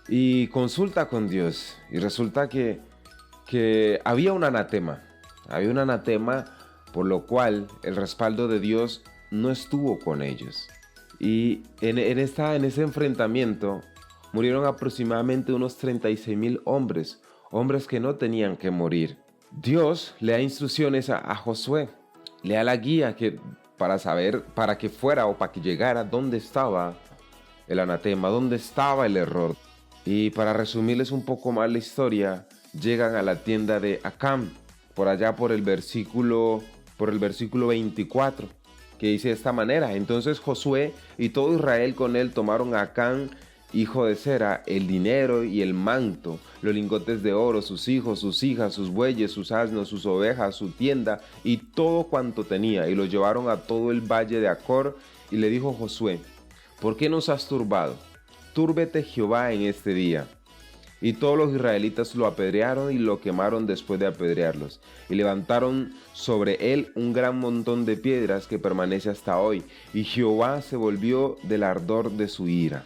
Y consulta con Dios, y resulta que había un anatema, por lo cual el respaldo de Dios no estuvo con ellos. Y en ese enfrentamiento murieron aproximadamente unos 36,000 hombres que no tenían que morir. Dios le da instrucciones a Josué, le da la guía para saber, para que fuera o para que llegara dónde estaba el anatema, dónde estaba el error. Y para resumirles un poco más la historia, llegan a la tienda de Acán, por allá por el versículo 24, que dice de esta manera: entonces Josué y todo Israel con él tomaron a Acán, hijo de Zera, el dinero y el manto, los lingotes de oro, sus hijos, sus hijas, sus bueyes, sus asnos, sus ovejas, su tienda y todo cuanto tenía, y lo llevaron a todo el valle de Acor. Y le dijo Josué: ¿por qué nos has turbado? Túrbete Jehová en este día. Y todos los israelitas lo apedrearon y lo quemaron después de apedrearlos. Y levantaron sobre él un gran montón de piedras que permanece hasta hoy. Y Jehová se volvió del ardor de su ira.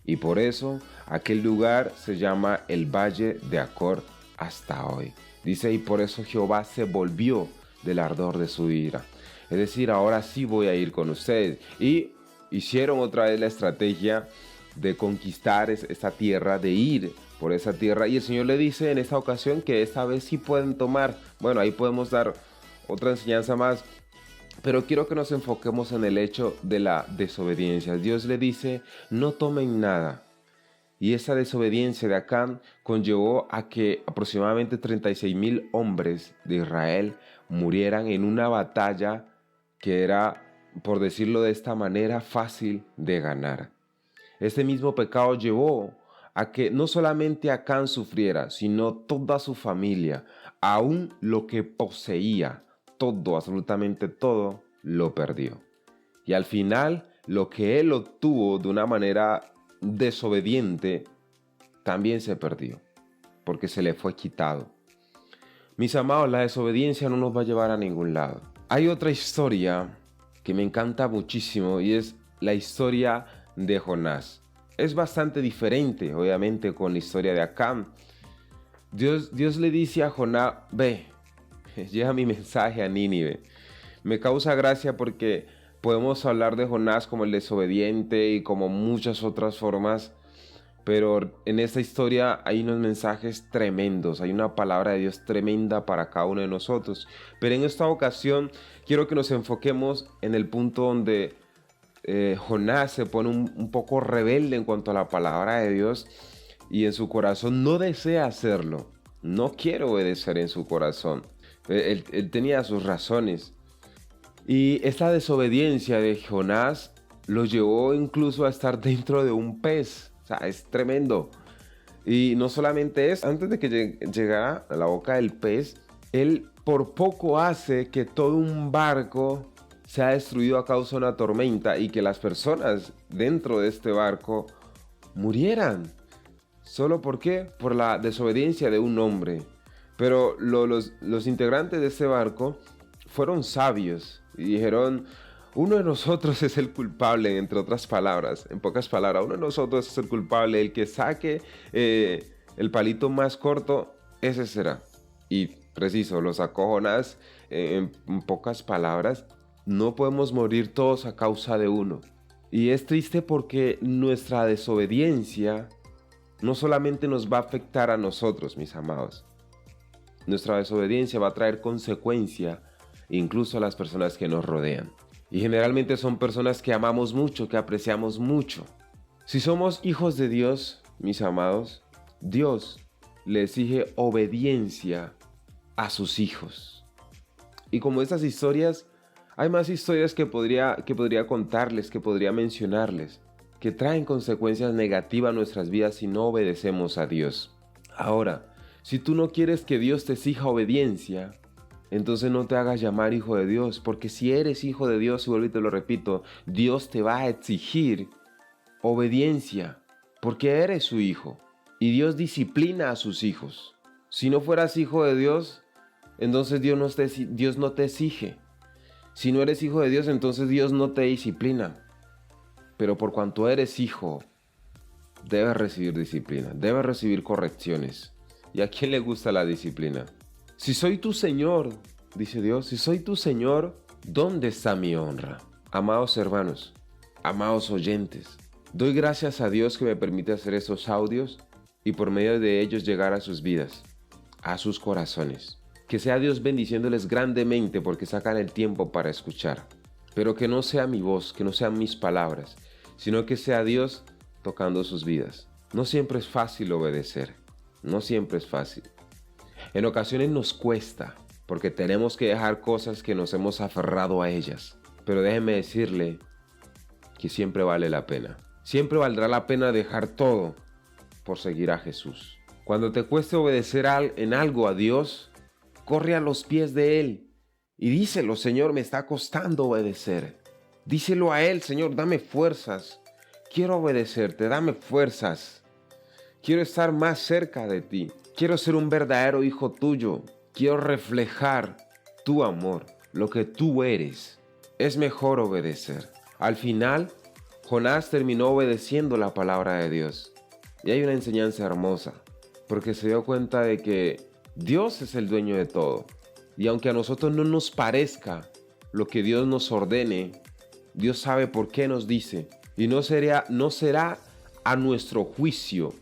Y por eso aquel lugar se llama el Valle de Acor hasta hoy. Dice, y por eso Jehová se volvió del ardor de su ira. Es decir, ahora sí voy a ir con ustedes. Y hicieron otra vez la estrategia de conquistar esta tierra, de ir por esa tierra. Y el Señor le dice en esta ocasión que esta vez sí pueden tomar. Bueno, ahí podemos dar otra enseñanza más. Pero quiero que nos enfoquemos en el hecho de la desobediencia. Dios le dice, no tomen nada. Y esa desobediencia de Acán conllevó a que aproximadamente 36,000 hombres de Israel murieran en una batalla que era, por decirlo de esta manera, fácil de ganar. Este mismo pecado llevó a que no solamente Acán sufriera, sino toda su familia, aún lo que poseía. Todo, absolutamente todo, lo perdió. Y al final, lo que él obtuvo de una manera desobediente, también se perdió, porque se le fue quitado. Mis amados, la desobediencia no nos va a llevar a ningún lado. Hay otra historia que me encanta muchísimo y es la historia de Jonás. Es bastante diferente, obviamente, con la historia de Acán. Dios le dice a Jonás, ve, lleva mi mensaje a Nínive. Me causa gracia porque podemos hablar de Jonás como el desobediente y como muchas otras formas, pero en esta historia hay unos mensajes tremendos, hay una palabra de Dios tremenda para cada uno de nosotros. Pero en esta ocasión quiero que nos enfoquemos en el punto donde Jonás se pone un poco rebelde en cuanto a la palabra de Dios y en su corazón no desea hacerlo, no quiere obedecer en su corazón. Él tenía sus razones. Y esta desobediencia de Jonás lo llevó incluso a estar dentro de un pez. O sea, es tremendo. Y no solamente eso, antes de que llegara a la boca del pez, él por poco hace que todo un barco sea destruido a causa de una tormenta y que las personas dentro de este barco murieran. ¿Solo por qué? Por la desobediencia de un hombre. Pero los integrantes de este barco fueron sabios y dijeron, uno de nosotros es el culpable, entre otras palabras, en pocas palabras, uno de nosotros es el culpable, el que saque el palito más corto, ese será. Y preciso, lo sacó Jonás, en pocas palabras, no podemos morir todos a causa de uno. Y es triste porque nuestra desobediencia no solamente nos va a afectar a nosotros, mis amados. Nuestra desobediencia va a traer consecuencia incluso a las personas que nos rodean. Y generalmente son personas que amamos mucho, que apreciamos mucho. Si somos hijos de Dios, mis amados, Dios le exige obediencia a sus hijos. Y como estas historias, hay más historias que podría contarles, que podría mencionarles, que traen consecuencias negativas a nuestras vidas si no obedecemos a Dios. Ahora, si tú no quieres que Dios te exija obediencia, entonces no te hagas llamar hijo de Dios, porque si eres hijo de Dios, y vuelvo y te lo repito, Dios te va a exigir obediencia, porque eres su hijo, y Dios disciplina a sus hijos. Si no fueras hijo de Dios, entonces Dios no te exige. Si no eres hijo de Dios, entonces Dios no te disciplina. Pero por cuanto eres hijo, debes recibir disciplina, debes recibir correcciones. ¿Y a quién le gusta la disciplina? Si soy tu Señor, dice Dios, si soy tu Señor, ¿dónde está mi honra? Amados hermanos, amados oyentes, doy gracias a Dios que me permite hacer estos audios y por medio de ellos llegar a sus vidas, a sus corazones. Que sea Dios bendiciéndoles grandemente porque sacan el tiempo para escuchar. Pero que no sea mi voz, que no sean mis palabras, sino que sea Dios tocando sus vidas. No siempre es fácil obedecer, no siempre es fácil. En ocasiones nos cuesta, porque tenemos que dejar cosas que nos hemos aferrado a ellas. Pero déjeme decirle que siempre vale la pena. Siempre valdrá la pena dejar todo por seguir a Jesús. Cuando te cueste obedecer en algo a Dios, corre a los pies de Él y díselo: Señor, me está costando obedecer. Díselo a Él: Señor, dame fuerzas. Quiero obedecerte, dame fuerzas. Quiero estar más cerca de ti. Quiero ser un verdadero hijo tuyo. Quiero reflejar tu amor, lo que tú eres. Es mejor obedecer. Al final, Jonás terminó obedeciendo la palabra de Dios. Y hay una enseñanza hermosa, porque se dio cuenta de que Dios es el dueño de todo. Y aunque a nosotros no nos parezca lo que Dios nos ordene, Dios sabe por qué nos dice. Y no será a nuestro juicio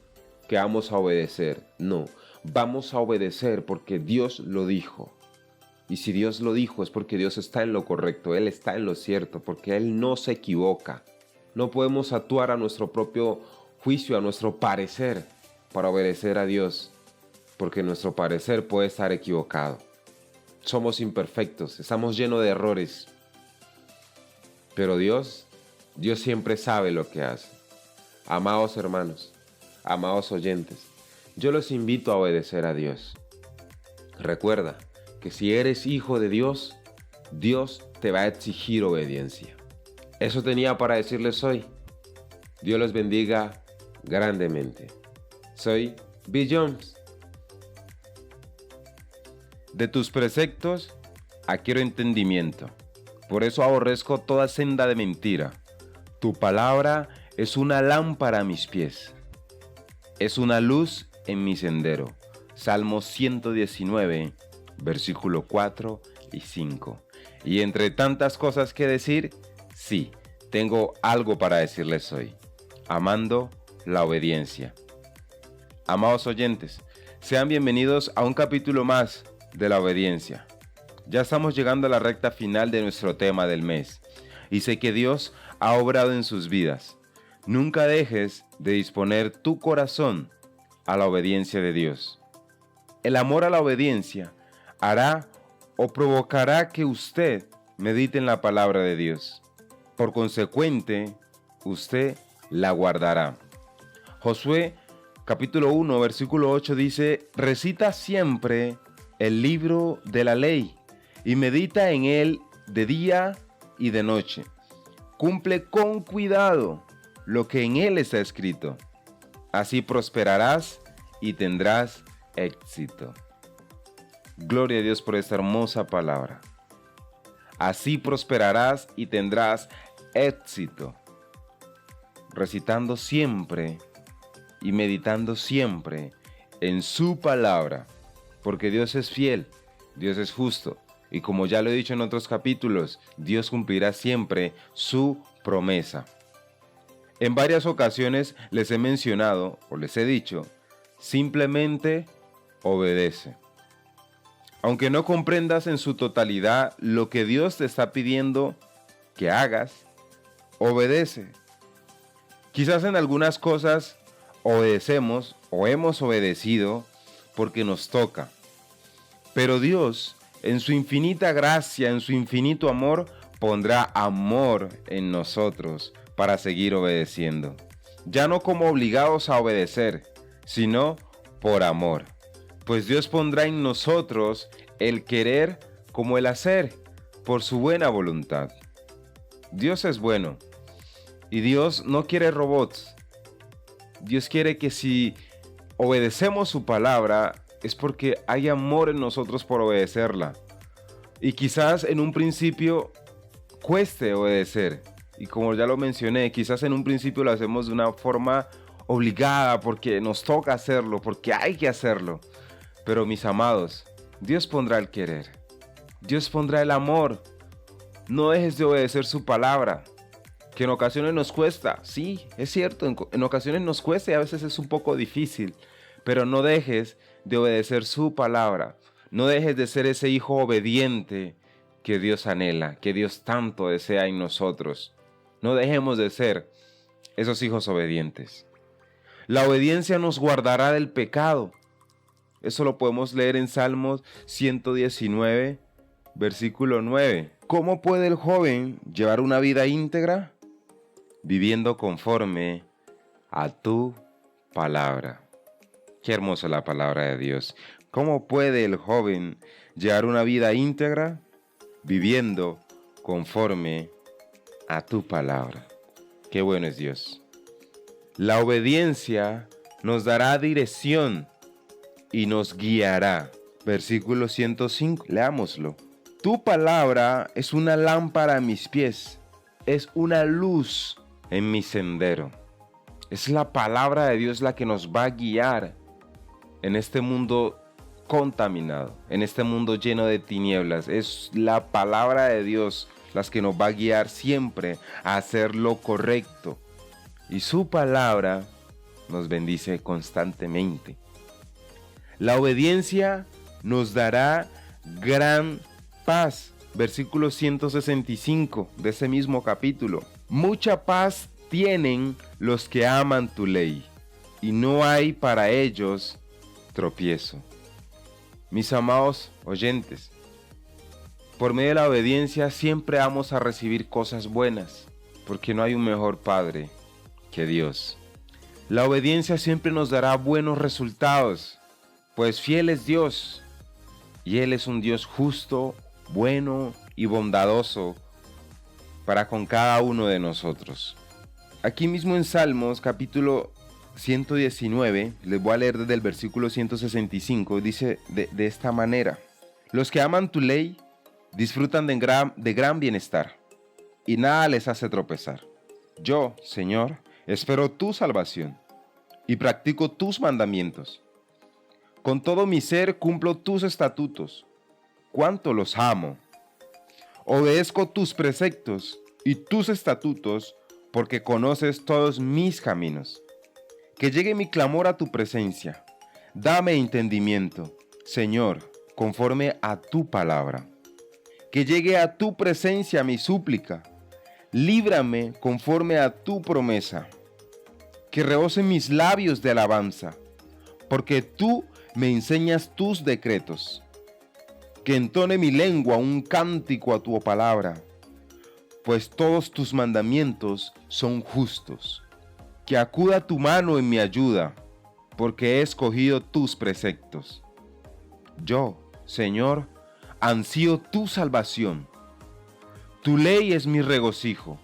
que vamos a obedecer. No, vamos a obedecer porque Dios lo dijo. Y si Dios lo dijo es porque Dios está en lo correcto, Él está en lo cierto, porque Él no se equivoca. No podemos actuar a nuestro propio juicio, a nuestro parecer, para obedecer a Dios, porque nuestro parecer puede estar equivocado. Somos imperfectos, estamos llenos de errores. Pero Dios siempre sabe lo que hace. Amados hermanos, amados oyentes, yo los invito a obedecer a Dios. Recuerda que si eres hijo de Dios, Dios te va a exigir obediencia. Eso tenía para decirles hoy. Dios los bendiga grandemente. Soy Bill Jones. De tus preceptos adquiero entendimiento. Por eso aborrezco toda senda de mentira. Tu palabra es una lámpara a mis pies. Es una luz en mi sendero. Salmo 119, versículo 4 y 5. Y entre tantas cosas que decir, sí, tengo algo para decirles hoy. Amando la obediencia. Amados oyentes, sean bienvenidos a un capítulo más de la obediencia. Ya estamos llegando a la recta final de nuestro tema del mes y sé que Dios ha obrado en sus vidas. Nunca dejes de disponer tu corazón a la obediencia de Dios. El amor a la obediencia hará o provocará que usted medite en la palabra de Dios. Por consecuente, usted la guardará. Josué capítulo 1, versículo 8 dice: recita siempre el libro de la ley y medita en él de día y de noche. Cumple con cuidado lo que en él está escrito. Así prosperarás y tendrás éxito. Gloria a Dios por esta hermosa palabra. Así prosperarás y tendrás éxito. Recitando siempre y meditando siempre en su palabra, porque Dios es fiel, Dios es justo, y como ya lo he dicho en otros capítulos, Dios cumplirá siempre su promesa. En varias ocasiones les he mencionado o les he dicho, simplemente obedece. Aunque no comprendas en su totalidad lo que Dios te está pidiendo que hagas, obedece. Quizás en algunas cosas obedecemos o hemos obedecido porque nos toca. Pero Dios, en su infinita gracia, en su infinito amor, pondrá amor en nosotros para seguir obedeciendo. Ya no como obligados a obedecer, sino por amor. Pues Dios pondrá en nosotros el querer como el hacer, por su buena voluntad. Dios es bueno y Dios no quiere robots. Dios quiere que si obedecemos su palabra es porque hay amor en nosotros por obedecerla. Y quizás en un principio cueste obedecer. Y como ya lo mencioné, quizás en un principio lo hacemos de una forma obligada porque nos toca hacerlo, porque hay que hacerlo. Pero mis amados, Dios pondrá el querer. Dios pondrá el amor. No dejes de obedecer su palabra. Que en ocasiones nos cuesta. Sí, es cierto, en ocasiones nos cuesta y a veces es un poco difícil. Pero no dejes de obedecer su palabra. No dejes de ser ese hijo obediente que Dios anhela, que Dios tanto desea en nosotros. No dejemos de ser esos hijos obedientes. La obediencia nos guardará del pecado. Eso lo podemos leer en Salmos 119, versículo 9. ¿Cómo puede el joven llevar una vida íntegra? Viviendo conforme a tu palabra. Qué hermosa la palabra de Dios. ¿Cómo puede el joven llevar una vida íntegra? Viviendo conforme a tu palabra. Qué bueno es Dios. La obediencia nos dará dirección y nos guiará. Versículo 105, leámoslo. Tu palabra es una lámpara a mis pies, es una luz en mi sendero. Es la palabra de Dios la que nos va a guiar en este mundo contaminado, en este mundo lleno de tinieblas. Es la palabra de Dios la que nos va a guiar siempre a hacer lo correcto. Y su palabra nos bendice constantemente. La obediencia nos dará gran paz. Versículo 165 de ese mismo capítulo. Mucha paz tienen los que aman tu ley, y no hay para ellos tropiezo. Mis amados oyentes, por medio de la obediencia siempre vamos a recibir cosas buenas, porque no hay un mejor Padre que Dios. La obediencia siempre nos dará buenos resultados, pues fiel es Dios, y Él es un Dios justo, bueno y bondadoso para con cada uno de nosotros. Aquí mismo en Salmos capítulo 119, les voy a leer desde el versículo 165, dice de esta manera: los que aman tu ley disfrutan de gran bienestar, y nada les hace tropezar. Yo, Señor, espero tu salvación, y practico tus mandamientos. Con todo mi ser cumplo tus estatutos. Cuánto los amo. Obedezco tus preceptos y tus estatutos, porque conoces todos mis caminos. Que llegue mi clamor a tu presencia. Dame entendimiento, Señor, conforme a tu palabra. Que llegue a tu presencia mi súplica. Líbrame conforme a tu promesa. Que rebosen mis labios de alabanza, porque tú me enseñas tus decretos. Que entone mi lengua un cántico a tu palabra, pues todos tus mandamientos son justos. Que acuda tu mano en mi ayuda, porque he escogido tus preceptos. Yo, Señor, ansío tu salvación. Tu ley es mi regocijo.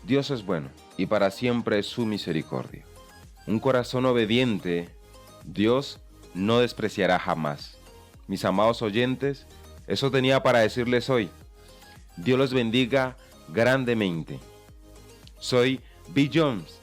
Dios es bueno, y para siempre es su misericordia. Un corazón obediente, Dios no despreciará jamás. Mis amados oyentes, eso tenía para decirles hoy. Dios los bendiga grandemente. Soy Bill Jones.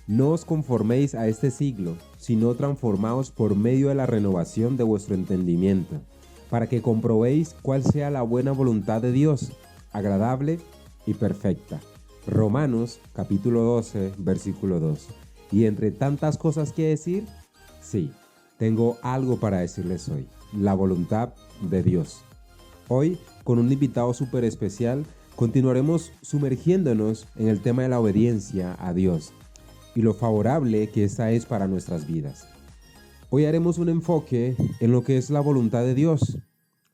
No os conforméis a este siglo, sino transformaos por medio de la renovación de vuestro entendimiento, para que comprobéis cuál sea la buena voluntad de Dios, agradable y perfecta. Romanos capítulo 12, versículo 2. Y entre tantas cosas que decir, sí, tengo algo para decirles hoy: la voluntad de Dios. Hoy, con un invitado súper especial, continuaremos sumergiéndonos en el tema de la obediencia a Dios y lo favorable que esta es para nuestras vidas. Hoy haremos un enfoque en lo que es la voluntad de Dios,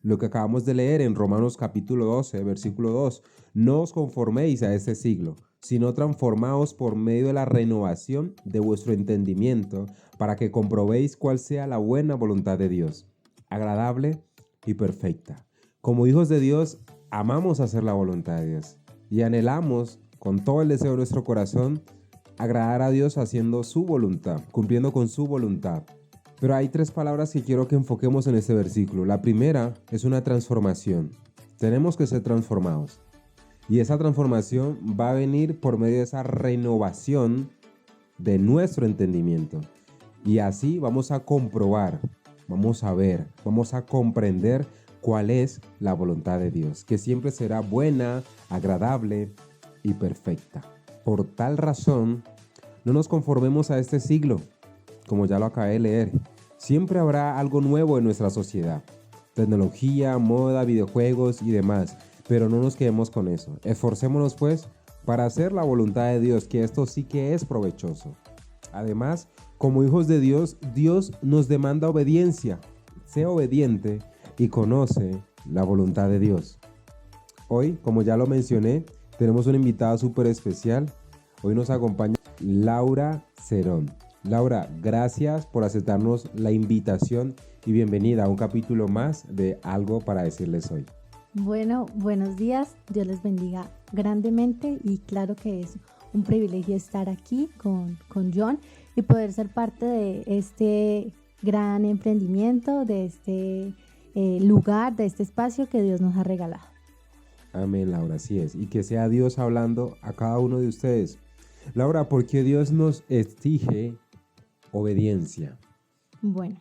lo que acabamos de leer en Romanos capítulo 12, versículo 2. No os conforméis a este siglo, sino transformaos por medio de la renovación de vuestro entendimiento, para que comprobéis cuál sea la buena voluntad de Dios, agradable y perfecta. Como hijos de Dios, amamos hacer la voluntad de Dios y anhelamos con todo el deseo de nuestro corazón agradar a Dios haciendo su voluntad, cumpliendo con su voluntad. Pero hay tres palabras que quiero que enfoquemos en este versículo. La primera es una transformación. Tenemos que ser transformados. Y esa transformación va a venir por medio de esa renovación de nuestro entendimiento. Y así vamos a comprobar, vamos a ver, vamos a comprender cuál es la voluntad de Dios, que siempre será buena, agradable y perfecta. Por tal razón, no nos conformemos a este siglo, como ya lo acabé de leer. Siempre habrá algo nuevo en nuestra sociedad: tecnología, moda, videojuegos y demás. Pero no nos quedemos con eso. Esforcémonos pues para hacer la voluntad de Dios, que esto sí que es provechoso. Además, como hijos de Dios, Dios nos demanda obediencia. Sé obediente y conoce la voluntad de Dios. Hoy, como ya lo mencioné, tenemos una invitada súper especial. Hoy nos acompaña Laura Cerón. Laura, gracias por aceptarnos la invitación y bienvenida a un capítulo más de Algo para Decirles Hoy. Bueno, buenos días, Dios les bendiga grandemente y claro que es un privilegio estar aquí con John y poder ser parte de este gran emprendimiento, de este lugar, de este espacio que Dios nos ha regalado. Amén, Laura, así es. Y que sea Dios hablando a cada uno de ustedes. Laura, ¿por qué Dios nos exige obediencia? Bueno,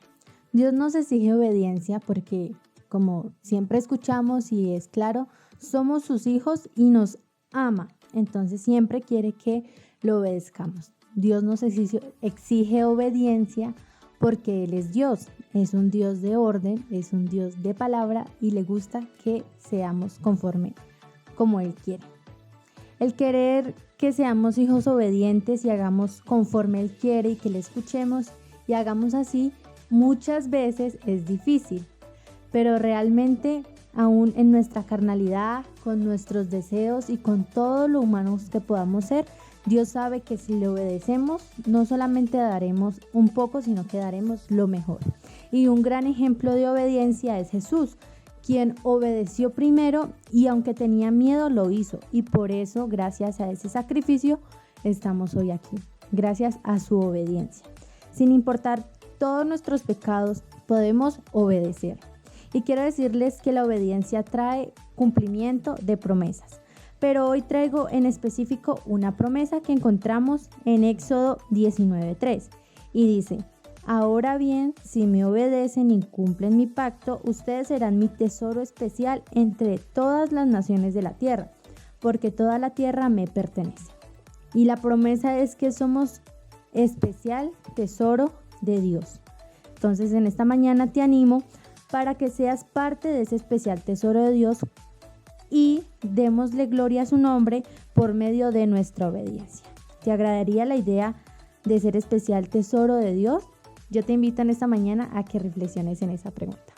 Dios nos exige obediencia porque, como siempre escuchamos y es claro, somos sus hijos y nos ama. Entonces siempre quiere que lo obedezcamos. Dios nos exige obediencia porque Él es Dios. Es un Dios de orden, es un Dios de palabra y le gusta que seamos conforme como Él quiere. El querer que seamos hijos obedientes y hagamos conforme Él quiere y que le escuchemos y hagamos así, muchas veces es difícil. Pero realmente, aún en nuestra carnalidad, con nuestros deseos y con todo lo humanos que podamos ser, Dios sabe que si le obedecemos, no solamente daremos un poco, sino que daremos lo mejor. Y un gran ejemplo de obediencia es Jesús, quien obedeció primero y aunque tenía miedo, lo hizo. Y por eso, gracias a ese sacrificio, estamos hoy aquí. Gracias a su obediencia. Sin importar todos nuestros pecados, podemos obedecer. Y quiero decirles que la obediencia trae cumplimiento de promesas. Pero hoy traigo en específico una promesa que encontramos en Éxodo 19:3. Y dice, ahora bien, si me obedecen y cumplen mi pacto, ustedes serán mi tesoro especial entre todas las naciones de la tierra, porque toda la tierra me pertenece. Y la promesa es que somos especial tesoro de Dios. Entonces en esta mañana te animo para que seas parte de ese especial tesoro de Dios y démosle gloria a su nombre por medio de nuestra obediencia. ¿Te agradaría la idea de ser especial tesoro de Dios? Yo te invito en esta mañana a que reflexiones en esa pregunta.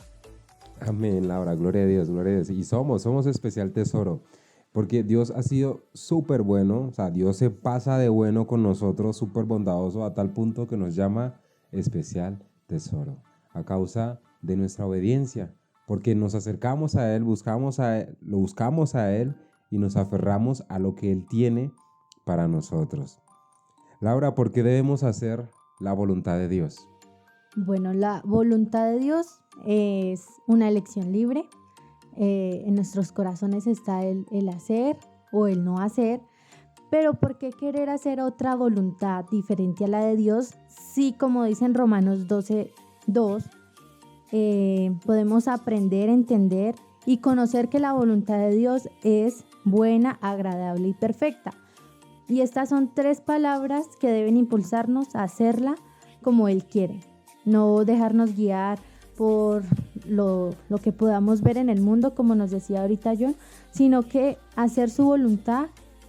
Amén, Laura, gloria a Dios, gloria a Dios. Y somos especial tesoro, porque Dios ha sido súper bueno, o sea, Dios se pasa de bueno con nosotros, súper bondadoso, a tal punto que nos llama especial tesoro, a causa de nuestra obediencia, porque nos acercamos a Él, lo buscamos a Él y nos aferramos a lo que Él tiene para nosotros. Laura, ¿por qué debemos hacer la voluntad de Dios? Bueno, la voluntad de Dios es una elección libre. En nuestros corazones está el hacer o el no hacer. Pero ¿por qué querer hacer otra voluntad diferente a la de Dios? Sí, como dice en Romanos 12:2, podemos aprender, entender y conocer que la voluntad de Dios es buena, agradable y perfecta. Y estas son 3 palabras que deben impulsarnos a hacerla como Él quiere. No dejarnos guiar por lo que podamos ver en el mundo, como nos decía ahorita John, sino que hacer su voluntad,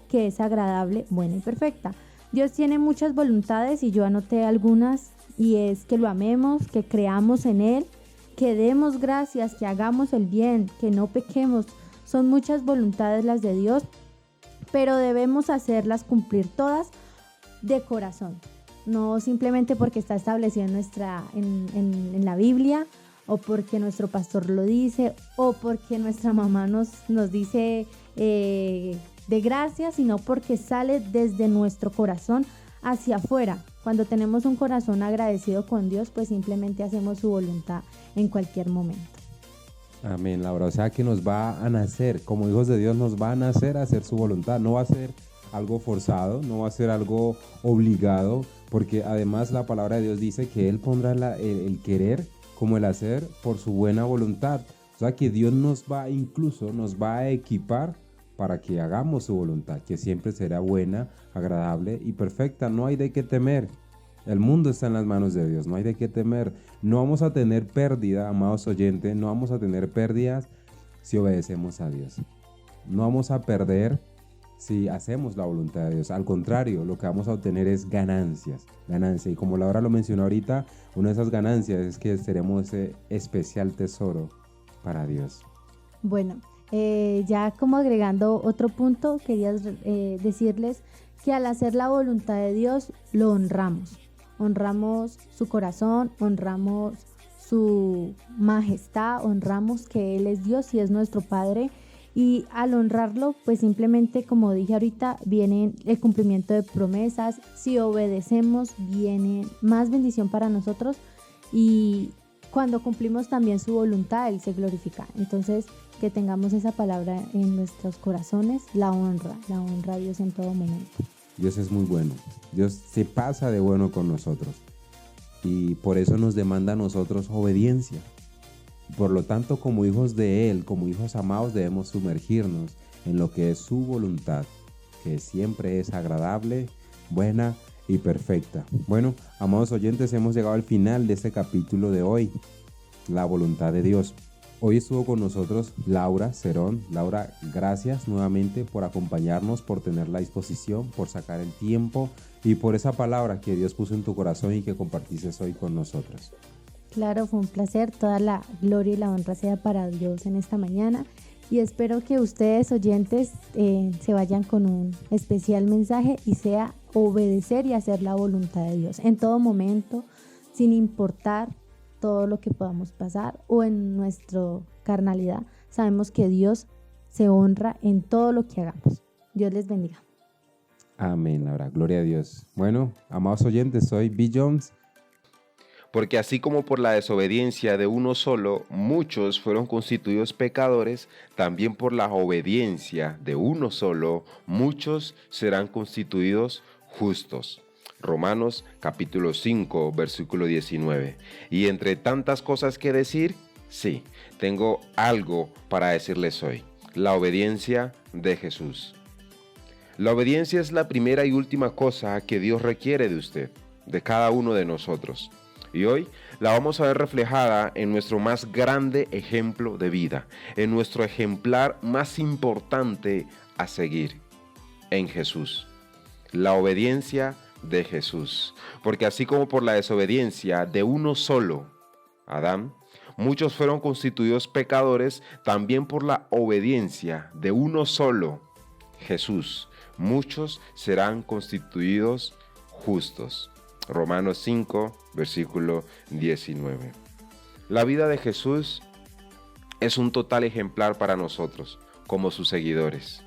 que es agradable, buena y perfecta. Dios tiene muchas voluntades y yo anoté algunas, y es que lo amemos, que creamos en Él, que demos gracias, que hagamos el bien, que no pequemos. Son muchas voluntades las de Dios, pero debemos hacerlas cumplir todas de corazón. No simplemente porque está establecido en la Biblia, o porque nuestro pastor lo dice, o porque nuestra mamá nos dice de gracia, sino porque sale desde nuestro corazón hacia afuera. Cuando tenemos un corazón agradecido con Dios, pues simplemente hacemos su voluntad en cualquier momento. Amén, Laura. O sea que nos va a nacer, como hijos de Dios, nos va a nacer a hacer su voluntad. No va a ser algo forzado, no va a ser algo obligado, porque además la palabra de Dios dice que Él pondrá el querer como el hacer por su buena voluntad. O sea que Dios nos va a equipar para que hagamos su voluntad, que siempre será buena, agradable y perfecta. No hay de qué temer. El mundo está en las manos de Dios, no hay de qué temer. No vamos a tener pérdida, amados oyentes, no vamos a tener pérdidas si obedecemos a Dios. No vamos a perder si hacemos la voluntad de Dios. Al contrario, lo que vamos a obtener es ganancias. Y como Laura lo mencionó ahorita, una de esas ganancias es que seremos ese especial tesoro para Dios. Bueno, ya como agregando otro punto, quería decirles que al hacer la voluntad de Dios lo honramos. Honramos su corazón, honramos su majestad, honramos que Él es Dios y es nuestro Padre. Y al honrarlo, pues simplemente, como dije ahorita, viene el cumplimiento de promesas. Si obedecemos, viene más bendición para nosotros. Y cuando cumplimos también su voluntad, Él se glorifica. Entonces, que tengamos esa palabra en nuestros corazones, la honra a Dios en todo momento. Dios es muy bueno. Dios se pasa de bueno con nosotros. Y por eso nos demanda a nosotros obediencia. Por lo tanto, como hijos de Él, como hijos amados, debemos sumergirnos en lo que es su voluntad, que siempre es agradable, buena y perfecta. Bueno, amados oyentes, hemos llegado al final de este capítulo de hoy, la voluntad de Dios. Hoy estuvo con nosotros Laura Cerón. Laura, gracias nuevamente por acompañarnos, por tener la disposición, por sacar el tiempo y por esa palabra que Dios puso en tu corazón y que compartiste hoy con nosotros. Claro, fue un placer. Toda la gloria y la honra sea para Dios en esta mañana. Y espero que ustedes, oyentes, se vayan con un especial mensaje y sea obedecer y hacer la voluntad de Dios en todo momento, sin importar todo lo que podamos pasar o en nuestra carnalidad. Sabemos que Dios se honra en todo lo que hagamos. Dios les bendiga. Amén, Laura. Gloria a Dios. Bueno, amados oyentes, soy B. Jones. Porque así como por la desobediencia de uno solo muchos fueron constituidos pecadores, también por la obediencia de uno solo muchos serán constituidos justos. Romanos capítulo 5, versículo 19. Y entre tantas cosas que decir, sí, tengo algo para decirles hoy. La obediencia de Jesús. La obediencia es la primera y última cosa que Dios requiere de usted, de cada uno de nosotros. Y hoy la vamos a ver reflejada en nuestro más grande ejemplo de vida, en nuestro ejemplar más importante a seguir, en Jesús. La obediencia de Jesús. Porque así como por la desobediencia de uno solo, Adán, muchos fueron constituidos pecadores, también por la obediencia de uno solo, Jesús, muchos serán constituidos justos. Romanos 5, versículo 19. La vida de Jesús es un total ejemplar para nosotros, como sus seguidores.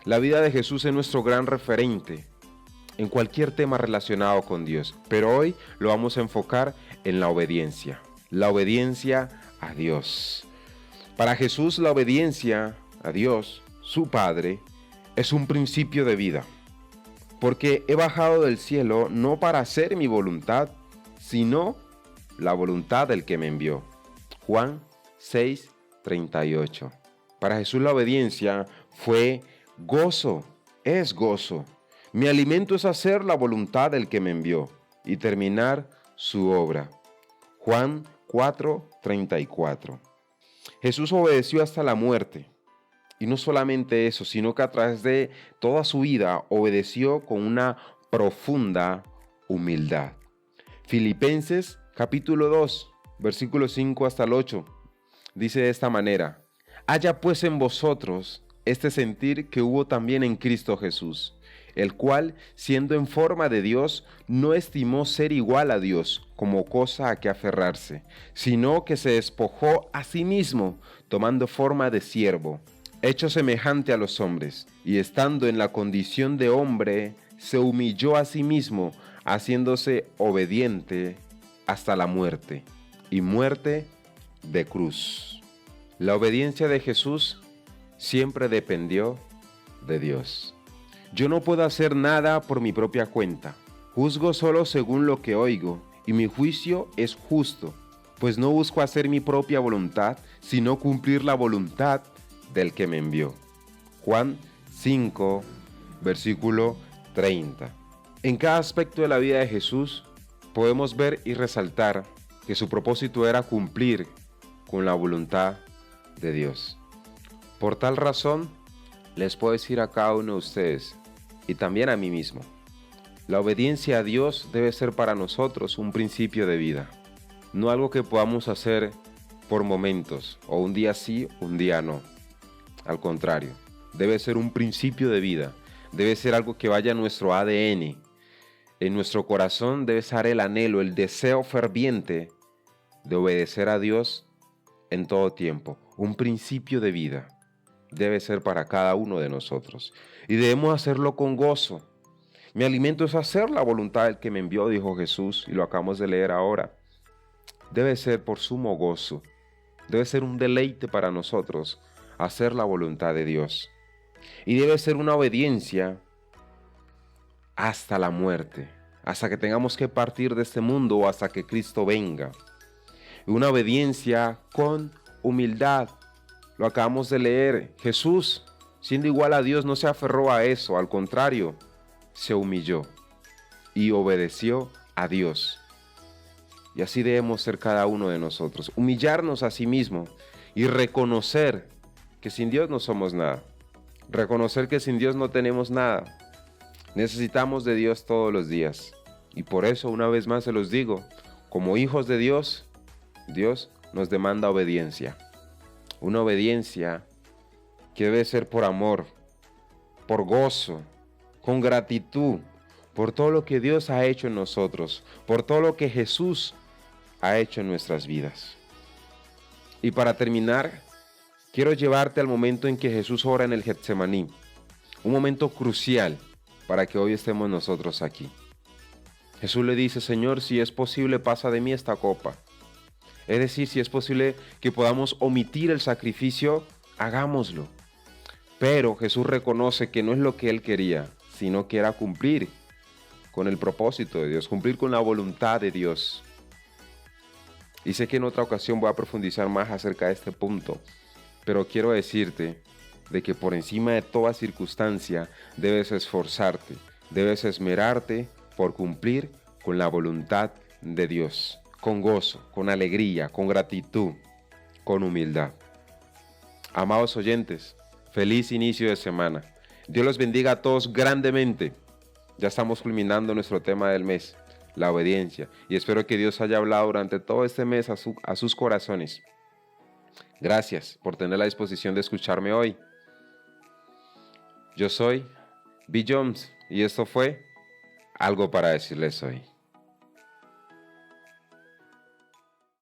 La vida de Jesús es nuestro gran referente en cualquier tema relacionado con Dios, pero hoy lo vamos a enfocar en la obediencia a Dios. Para Jesús, la obediencia a Dios, su Padre, es un principio de vida. Porque he bajado del cielo no para hacer mi voluntad, sino la voluntad del que me envió. Juan 6, 38. Para Jesús la obediencia fue gozo, es gozo. Mi alimento es hacer la voluntad del que me envió y terminar su obra. Juan 4, 34. Jesús obedeció hasta la muerte. Y no solamente eso, sino que a través de toda su vida obedeció con una profunda humildad. Filipenses capítulo 2, versículos 5 hasta el 8, dice de esta manera: haya pues en vosotros este sentir que hubo también en Cristo Jesús, el cual, siendo en forma de Dios, no estimó ser igual a Dios como cosa a que aferrarse, sino que se despojó a sí mismo, tomando forma de siervo, hecho semejante a los hombres, y estando en la condición de hombre, se humilló a sí mismo, haciéndose obediente hasta la muerte, y muerte de cruz. La obediencia de Jesús siempre dependió de Dios. Yo no puedo hacer nada por mi propia cuenta. Juzgo solo según lo que oigo, y mi juicio es justo, pues no busco hacer mi propia voluntad, sino cumplir la voluntad del que me envió. Juan 5, versículo 30. En cada aspecto de la vida de Jesús podemos ver y resaltar que su propósito era cumplir con la voluntad de Dios. Por tal razón, les puedo decir a cada uno de ustedes y también a mí mismo, la obediencia a Dios debe ser para nosotros un principio de vida, no algo que podamos hacer por momentos, o un día sí, un día no. Al contrario, debe ser un principio de vida, debe ser algo que vaya a nuestro ADN. En nuestro corazón debe estar el anhelo, el deseo ferviente de obedecer a Dios en todo tiempo. Un principio de vida debe ser para cada uno de nosotros. Y debemos hacerlo con gozo. Mi alimento es hacer la voluntad del que me envió, dijo Jesús, y lo acabamos de leer ahora. Debe ser por sumo gozo. Debe ser un deleite para nosotros hacer la voluntad de Dios. Y debe ser una obediencia hasta la muerte, hasta que tengamos que partir de este mundo o hasta que Cristo venga. Una obediencia con humildad. Lo acabamos de leer. Jesús, siendo igual a Dios, no se aferró a eso, al contrario, se humilló y obedeció a Dios. Y así debemos ser cada uno de nosotros, humillarnos a sí mismo y reconocer que sin Dios no somos nada, reconocer que sin Dios no tenemos nada. Necesitamos de Dios todos los días. Y por eso, una vez más se los digo, como hijos de Dios, Dios nos demanda obediencia. Una obediencia que debe ser por amor, por gozo, con gratitud, por todo lo que Dios ha hecho en nosotros, por todo lo que Jesús ha hecho en nuestras vidas. Y para terminar, quiero llevarte al momento en que Jesús ora en el Getsemaní, un momento crucial para que hoy estemos nosotros aquí. Jesús le dice: Señor, si es posible, pasa de mí esta copa. Es decir, si es posible que podamos omitir el sacrificio, hagámoslo. Pero Jesús reconoce que no es lo que Él quería, sino que era cumplir con el propósito de Dios, cumplir con la voluntad de Dios. Y sé que en otra ocasión voy a profundizar más acerca de este punto, pero quiero decirte de que por encima de toda circunstancia debes esforzarte, debes esmerarte por cumplir con la voluntad de Dios, con gozo, con alegría, con gratitud, con humildad. Amados oyentes, feliz inicio de semana. Dios los bendiga a todos grandemente. Ya estamos culminando nuestro tema del mes, la obediencia, y espero que Dios haya hablado durante todo este mes a sus corazones. Gracias por tener la disposición de escucharme hoy. Yo soy B. Jones y esto fue Algo para Decirles Hoy.